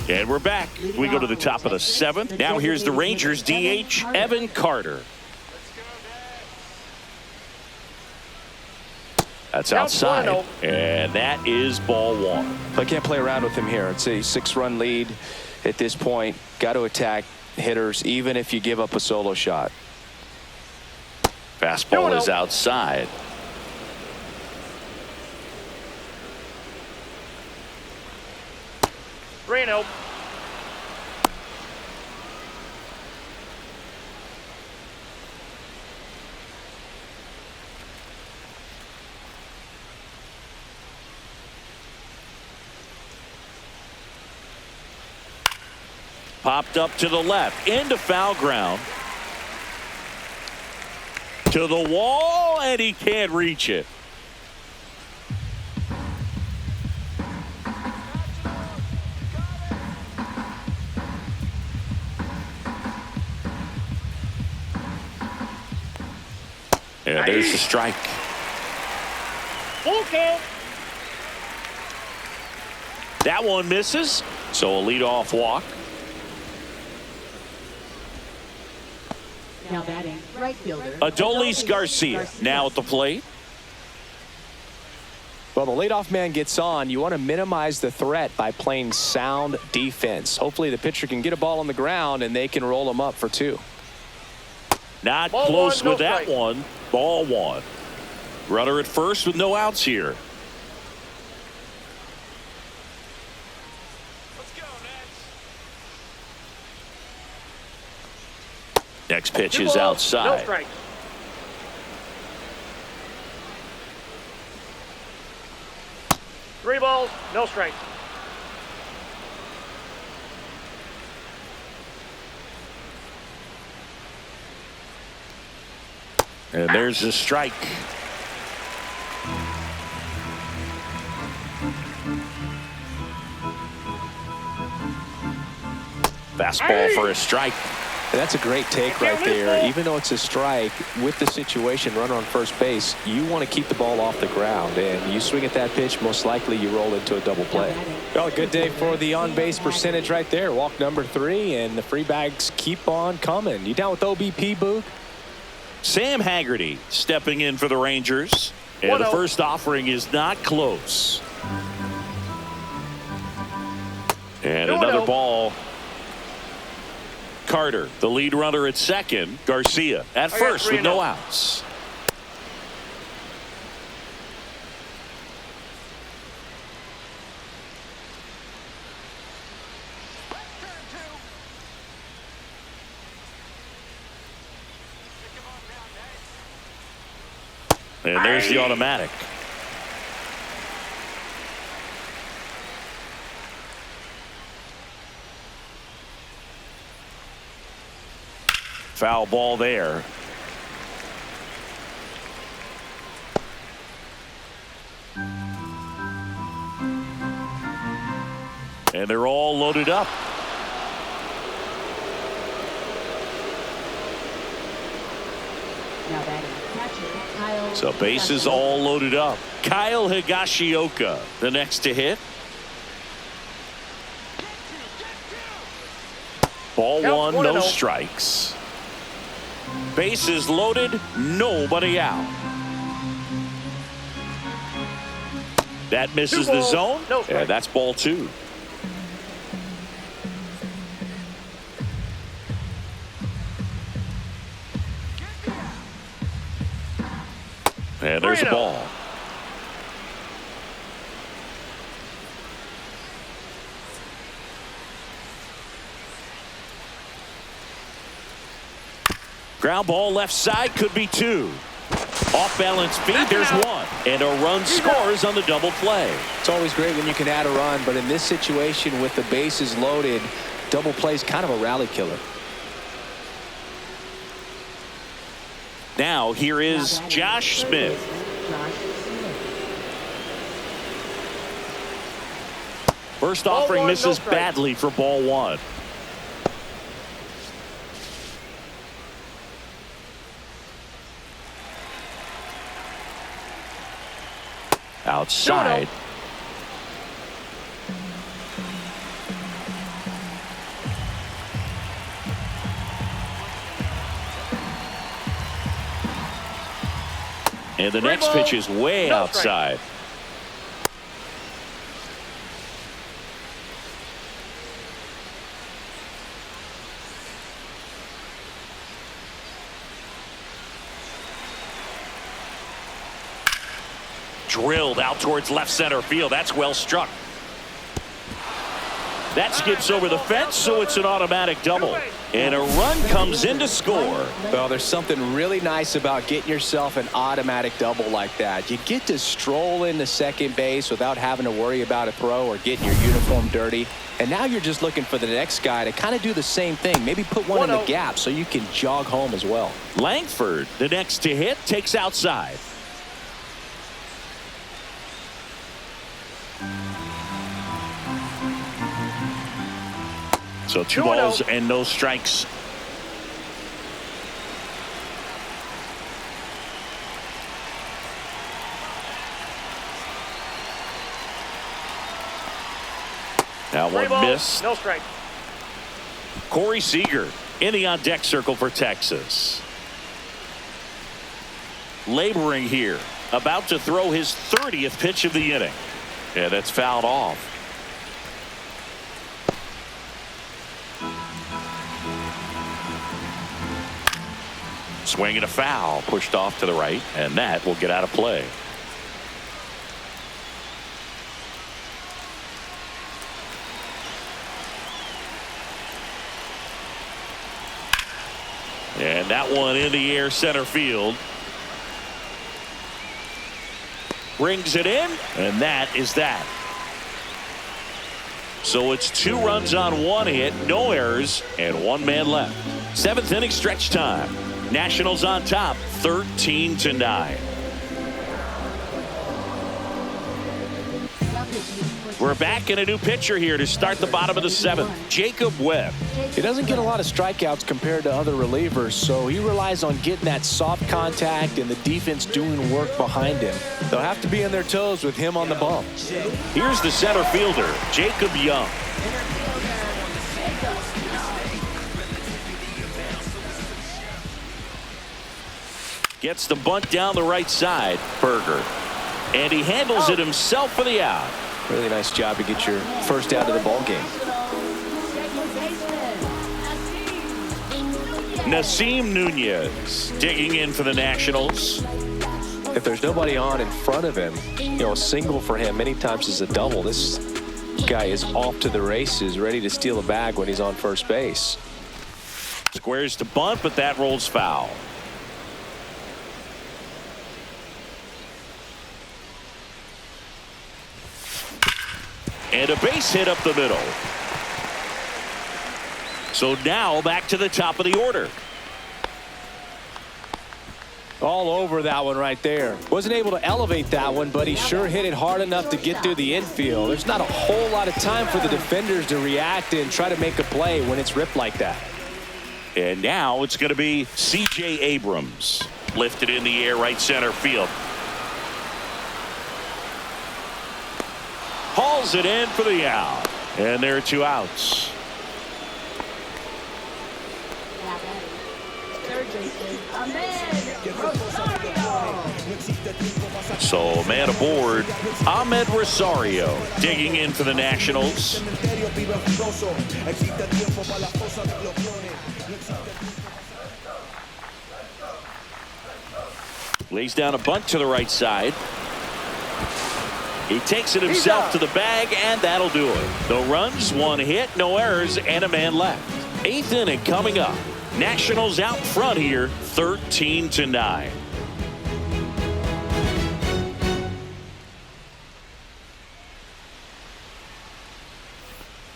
And we're back. We go to the top of the 7th. Now here's the Rangers DH, Evan Carter. That's outside, and that is ball 1. I can't play around with him here. It's a 6-run lead at this point. Got to attack hitters, even if you give up a solo shot. Fastball is outside. Reno. Popped up to the left, into foul ground. To the wall, and he can't reach it. And there's the strike. Full count. That one misses, so a leadoff walk. Now batting, right fielder. Adolis Garcia now at the plate. Well, the leadoff man gets on. You want to minimize the threat by playing sound defense. Hopefully the pitcher can get a ball on the ground and they can roll him up for 2. Not Ball close 1, with no that strike. one. Ball 1. Runner at first with no outs here. Let's go, Nats. Next pitch 2 is balls, outside. No strikes. Three balls, no strikes. And there's the strike. Fastball for a strike. And that's a great take right there. Even though it's a strike, with the situation, runner on first base, you want to keep the ball off the ground. And you swing at that pitch, most likely you roll into a double play. Well, a good day for the on-base percentage right there. Walk number 3, and the free bags keep on coming. You down with OBP, Boog? Sam Haggerty stepping in for the Rangers. And the first offering is not close. And another ball Carter, the lead runner at second. Garcia at first with no outs. And there's the automatic. Foul ball there. And they're all loaded up. Now batting catcher, Kyle. So bases all loaded up. Kyle Higashioka, the next to hit. Ball Count 1, no 1-0. strikes. Bases loaded, nobody out. That misses the balls, zone. no strikes. And that's ball 2. And there's a 3-0. ball. Ground ball left side, could be 2. Off balance feed, there's 1. And a run scores on the double play. It's always great when you can add a run, but in this situation with the bases loaded, double play is kind of a rally killer. Now here is Josh Smith. Josh Smith. First Ball offering 1, no misses strikes. badly for ball 1. Outside. And the next pitch is way no outside. Drilled out towards left center field. That's well struck. That skips over the fence, so it's an automatic double. And a run comes in to score. Well, there's something really nice about getting yourself an automatic double like that. You get to stroll into second base without having to worry about a throw or getting your uniform dirty. And now you're just looking for the next guy to kind of do the same thing. Maybe put one in the 1-0. gap so you can jog home as well. Langford, the next to hit, takes outside. So 2 balls and no strikes. Now 3 one balls, missed. no strikes. Corey Seager in the on deck circle for Texas. Laboring here, about to throw his 30th pitch of the inning. Yeah, that's fouled off. Swing and a foul, pushed off to the right, and that will get out of play. And that one in the air center field. Brings it in, and that is that. So it's 2 runs on 1 hit, no errors, and 1 man left. 7th inning stretch time. Nationals on top, 13-9. We're back in a new pitcher here to start the bottom of the 7th. Jacob Webb. He doesn't get a lot of strikeouts compared to other relievers, so he relies on getting that soft contact and the defense doing work behind him. They'll have to be on their toes with him on the bump. Here's the center fielder, Jacob Young. Gets the bunt down the right side, Berger. And he handles it himself for the out. Really nice job to get your first out of the ball game. Nasim Nunez digging in for the Nationals. If there's nobody on in front of him, a single for him many times is a double. This guy is off to the races, ready to steal a bag when he's on first base. Squares to bunt, but that rolls foul. And a base hit up the middle. So now back to the top of the order. All over that one right there. Wasn't able to elevate that one, but he sure hit it hard enough to get through the infield. There's not a whole lot of time for the defenders to react and try to make a play when it's ripped like that. And now it's going to be C.J. Abrams. Lifted in the air, right center field. Hauls it in for the out. And there are 2 outs. So man aboard, Ahmed Rosario digging in for the Nationals. Lays down a bunt to the right side. He takes it himself to the bag, and that'll do it. No runs, 1 hit, no errors, and a man left. 8th inning coming up. Nationals out front here, 13-9.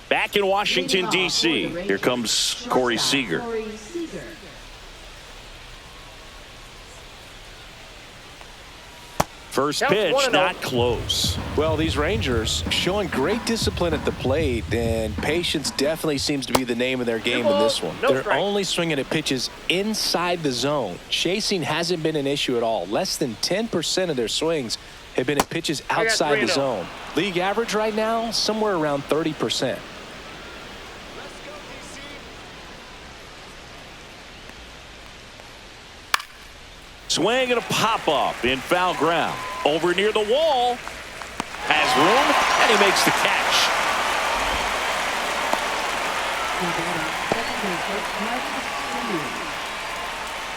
Back in Washington, D.C., here comes Corey Seager. First pitch, not close. Well, these Rangers showing great discipline at the plate, and patience definitely seems to be the name of their game in this one. They're only swinging at pitches inside the zone. Chasing hasn't been an issue at all. Less than 10% of their swings have been at pitches outside the zone. League average right now, somewhere around 30%. Swing and a pop-up in foul ground. Over near the wall. Has room, and he makes the catch.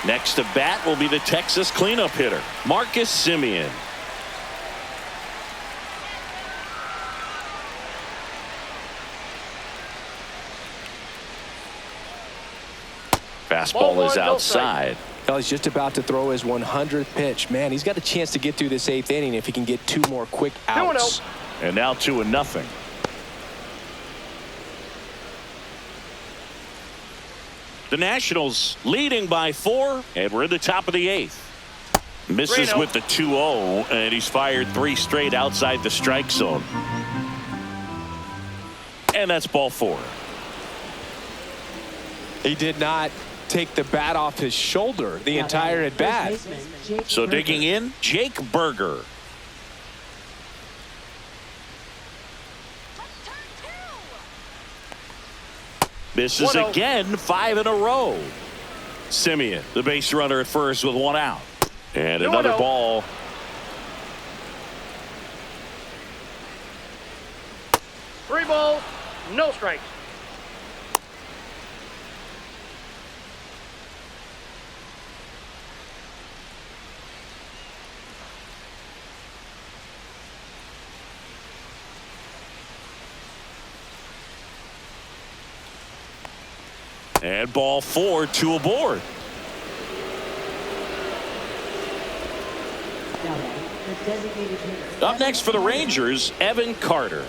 Next to bat will be the Texas cleanup hitter, Marcus Semien. Fastball is outside. Well, he's just about to throw his 100th pitch. Man, he's got a chance to get through this 8th inning if he can get 2 more quick outs. And now 2-0. The Nationals leading by 4, and we're in the top of the 8th. Misses with the 2-0, and he's fired 3 straight outside the strike zone. And that's ball 4. He did not take the bat off his shoulder the entire at bat. So digging in, Jake Berger. Misses again, 5 in a row. Semien, the base runner at first with 1 out. And another ball. Three balls, no strikes. And ball 4, 2 aboard. Up next for the Rangers, Evan Carter.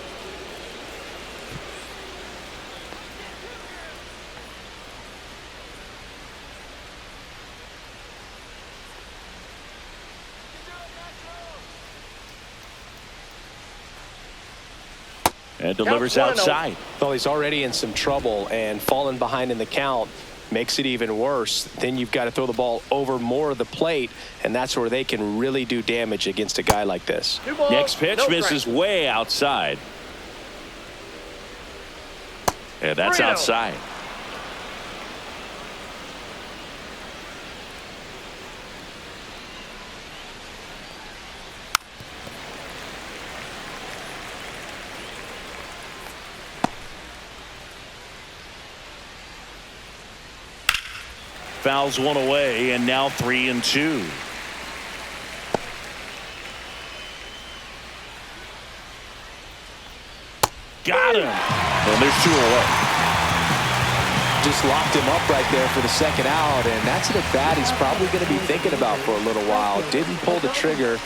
And delivers outside. Well, he's already in some trouble, and falling behind in the count makes it even worse. Then you've got to throw the ball over more of the plate, and that's where they can really do damage against a guy like this. Next pitch misses way outside. And that's outside. fouls one away, and now 3-2. Got him. And there's 2 away. Just locked him up right there for the second out, and that's an at-bat he's probably going to be thinking about for a little while. Didn't pull the trigger.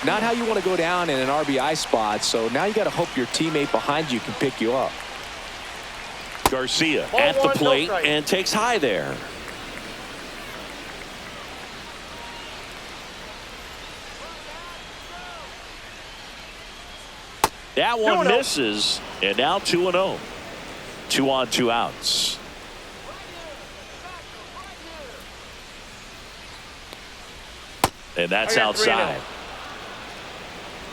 Not how you want to go down in an RBI spot, so now you got to hope your teammate behind you can pick you up. Garcia at the plate and takes high there. That one misses, and now 2-0. 2 on, 2 outs. And that's outside.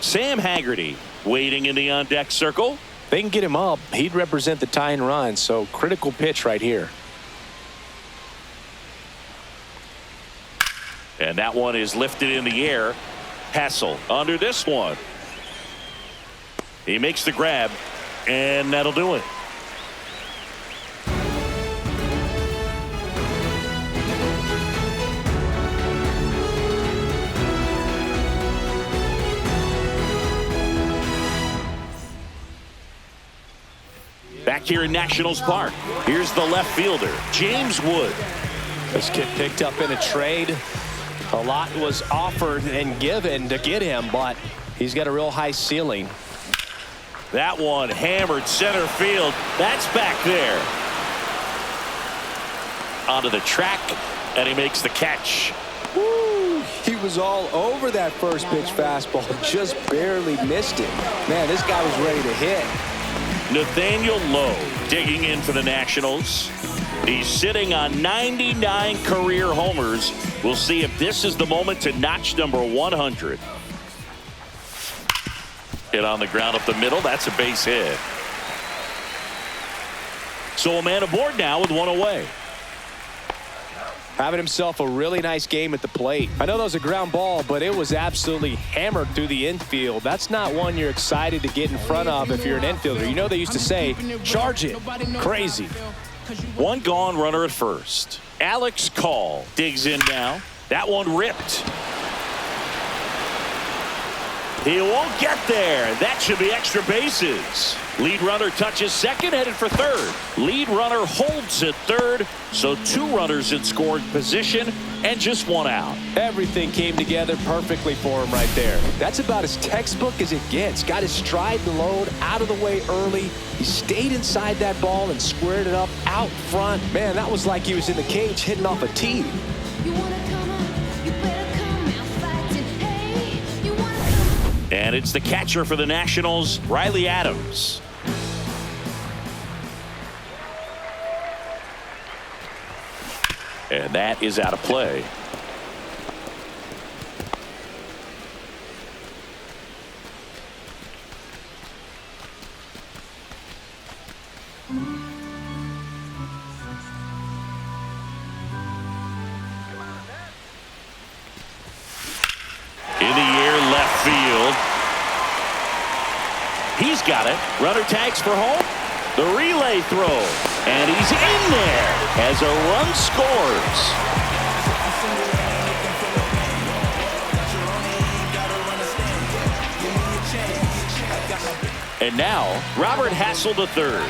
Sam Haggerty waiting in the on-deck circle. They can get him up. He'd represent the tying run, so critical pitch right here. And that one is lifted in the air. Hassel under this one. He makes the grab, and that'll do it. Back here in Nationals Park, here's the left fielder, James Wood. This kid picked up in a trade. A lot was offered and given to get him, but he's got a real high ceiling. That one hammered center field. That's back there. Onto the track, and he makes the catch. Woo! He was all over that first pitch fastball, just barely missed it. Man, this guy was ready to hit. Nathaniel Lowe digging in for the Nationals. He's sitting on 99 career homers. We'll see if this is the moment to notch number 100. Hit on the ground up the middle. That's a base hit. So a man aboard now with 1 away. Having himself a really nice game at the plate. I know that was a ground ball, but it was absolutely hammered through the infield. That's not one you're excited to get in front of if you're an infielder. You know they used to say, charge it. Crazy. 1 gone, runner at first. Alex Call digs in now. That one ripped. He won't get there. That should be extra bases. Lead runner touches second, headed for third. Lead runner holds at third, so 2 runners in scoring position and just 1 out. Everything came together perfectly for him right there. That's about as textbook as it gets. Got his stride and load out of the way early. He stayed inside that ball and squared it up out front. Man, that was like he was in the cage hitting off a tee. And it's the catcher for the Nationals, Riley Adams. And that is out of play. In the air, left field. He's got it. Runner tags for home. The relay throw. And he's in there as a run scores. And now, Robert Hassel III.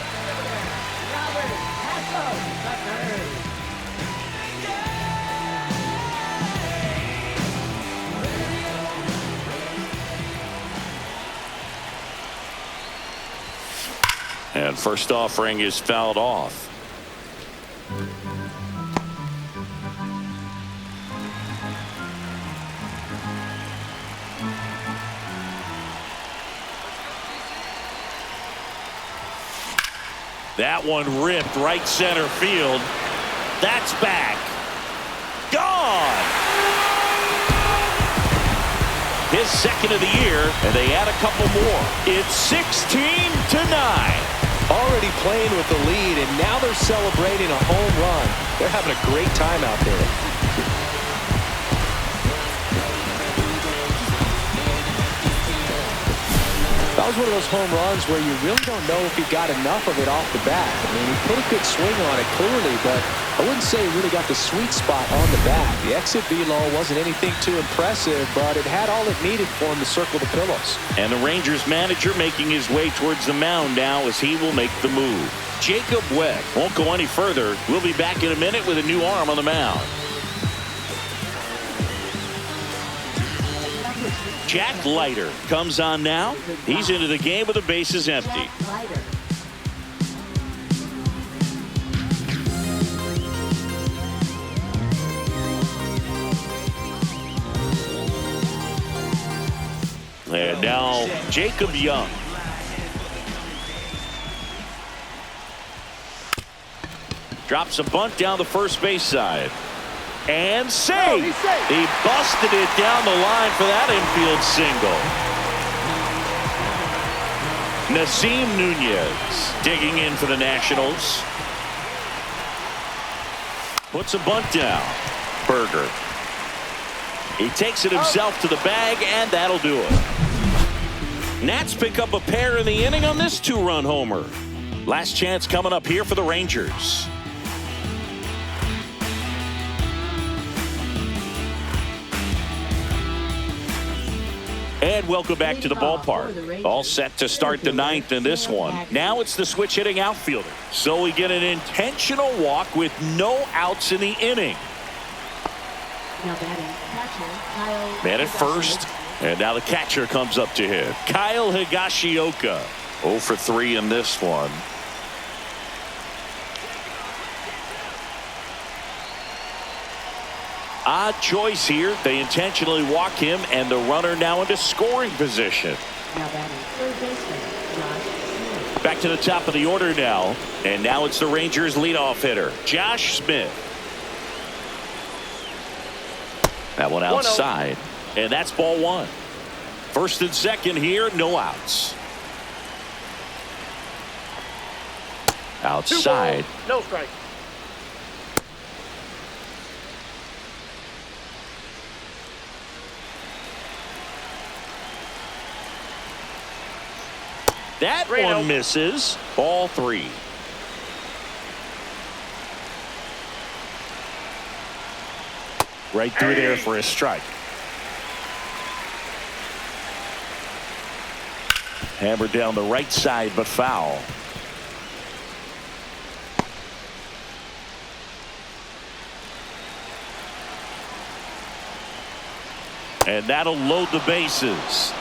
And first offering is fouled off. That one ripped right center field. That's back. Gone. His second of the year, and they add a couple more. It's 16-9. Already playing with the lead, and now they're celebrating a home run. They're having a great time out there. was one of those home runs where you really don't know if he got enough of it off the bat. I mean, he put a good swing on it clearly, but I wouldn't say he really got the sweet spot on the bat. The exit velo wasn't anything too impressive, but it had all it needed for him to circle the pillows. And the Rangers manager making his way towards the mound now as he will make the move. Jacob Webb won't go any further. We'll be back in a minute with a new arm on the mound. Jack Leiter comes on now. He's into the game with the bases empty. Jack Leiter. And now Jacob Young. Drops a bunt down the first base side. And save. He busted it down the line for that infield single. Nazim Nunez digging in for the Nationals. Puts a bunt down. Berger. He takes it himself to the bag, and that'll do it. Nats pick up a pair in the inning on this two-run homer. Last chance coming up here for the Rangers. And welcome back to the ballpark. All set to start the ninth in this one. Now it's the switch hitting outfielder. So we get an intentional walk with no outs in the inning. Now batting, catcher, Kyle. Man at first. And now the catcher comes up to him. Kyle Higashioka. 0 for 3 in this one. Odd choice here. They intentionally walk him, and the runner now into scoring position. Now batting, third baseman, Josh Smith. Back to the top of the order now. And now it's the Rangers leadoff hitter, Josh Smith. That one outside. And that's ball one. First and second here, no outs. Outside. 2 balls, no strike. That one misses. Ball 3. Right through there for a strike. Hammered down the right side, but foul. And that'll load the bases.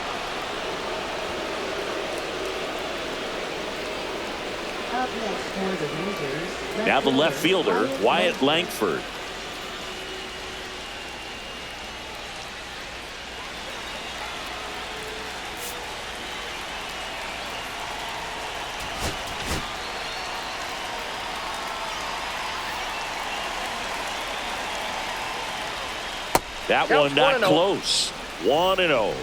Up next for the Rangers. Now the left fielder, Wyatt Langford. That one not close. 1-0.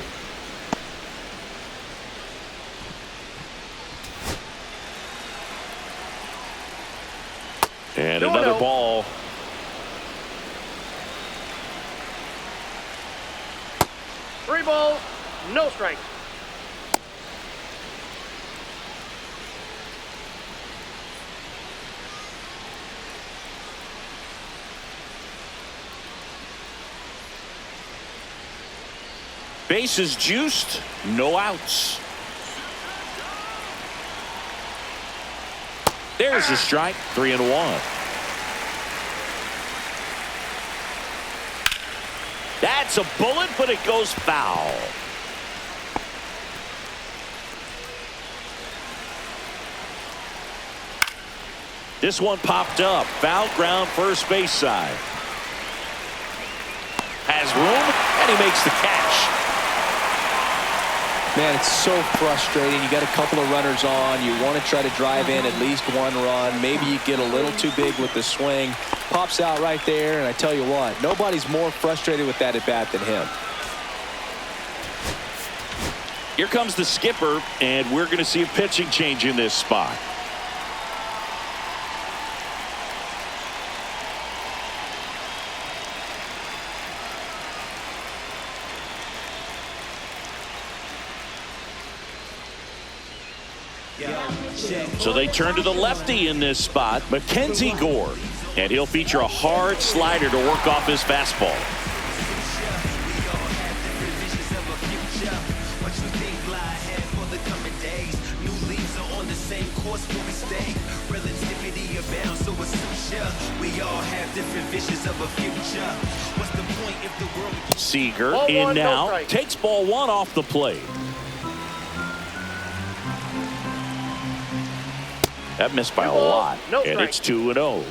And another ball. Three balls, no strikes. Bases juiced, no outs. There's a strike, 3-1. That's a bullet, but it goes foul. This one popped up. Foul ground, first base side. Has room, and he makes the catch. Man, it's so frustrating. You got a couple of runners on. You want to try to drive in at least one run. Maybe you get a little too big with the swing. Pops out right there, and I tell you what, nobody's more frustrated with that at bat than him. Here comes the skipper, and we're going to see a pitching change in this spot. So they turn to the lefty in this spot, Mackenzie Gore. And he'll feature a hard slider to work off his fastball. Seager Ball in one, no now, strike. takes ball one off the plate. That missed by a Ball, lot, no and strike. it's 2-0.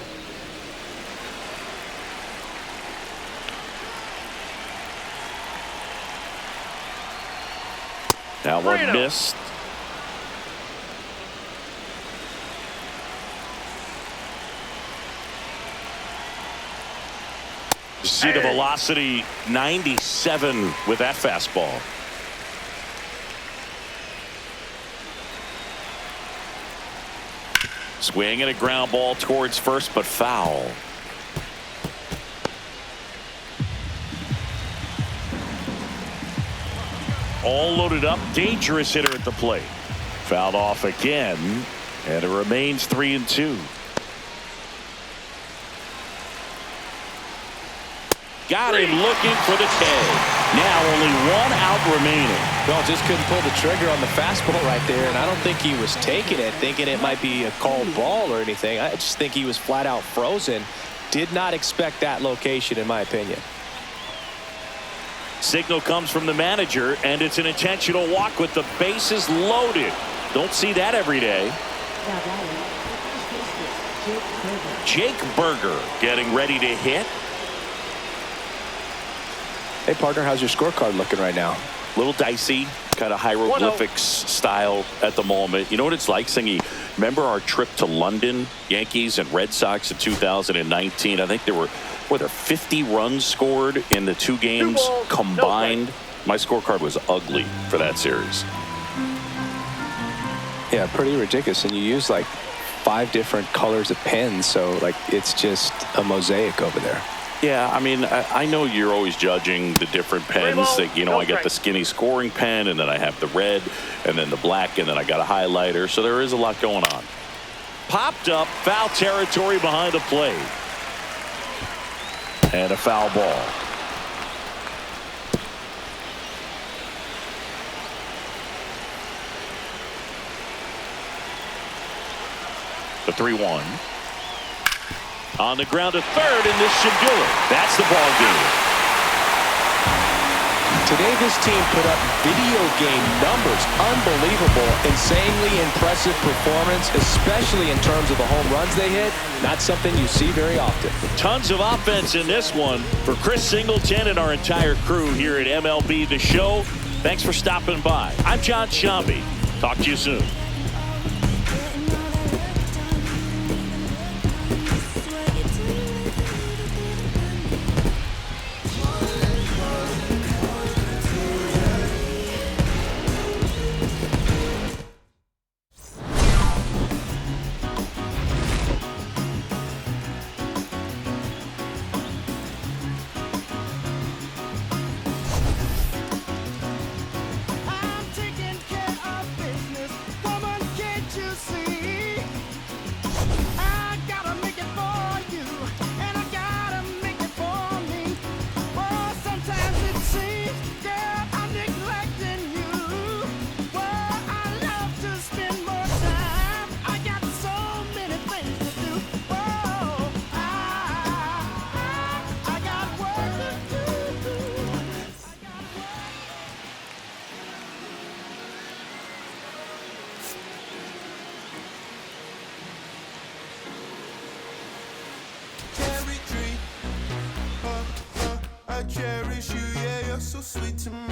That one 3-0. missed. See the velocity, 97 with that fastball. Swing and a ground ball towards first, but foul. All loaded up, dangerous hitter at the plate. Fouled off again, and it remains 3-2. Got him looking for the K. Now only one out remaining. Well, just couldn't pull the trigger on the fastball right there, and I don't think he was taking it, thinking it might be a called ball or anything. I just think he was flat out frozen. Did not expect that location, in my opinion. Signal comes from the manager, and it's an intentional walk with the bases loaded. Don't see that every day. Now batting, first baseman, Jake Berger getting ready to hit. Hey, partner, how's your scorecard looking right now? Little dicey, kind of hieroglyphics style at the moment. You know what it's like, Singy? Remember our trip to London, Yankees and Red Sox in 2019? I think there were 50 runs scored in the two games combined. My scorecard was ugly for that series. Yeah, pretty ridiculous. And you use like 5 different colors of pens, so like it's just a mosaic over there. Yeah, I mean, I know you're always judging the different pens. That, you know, I got the skinny scoring pen, and then I have the red, and then the black, and then I got a highlighter. So there is a lot going on. Popped up, foul territory behind the plate. And a foul ball. The 3-1. On the ground to third, and this should do it. That's the ball game. Today, this team put up video game numbers. Unbelievable, insanely impressive performance, especially in terms of the home runs they hit. Not something you see very often. Tons of offense in this one. For Chris Singleton and our entire crew here at MLB The Show, thanks for stopping by. I'm John Shambi. Talk to you soon. I cherish you, yeah, you're so sweet to me.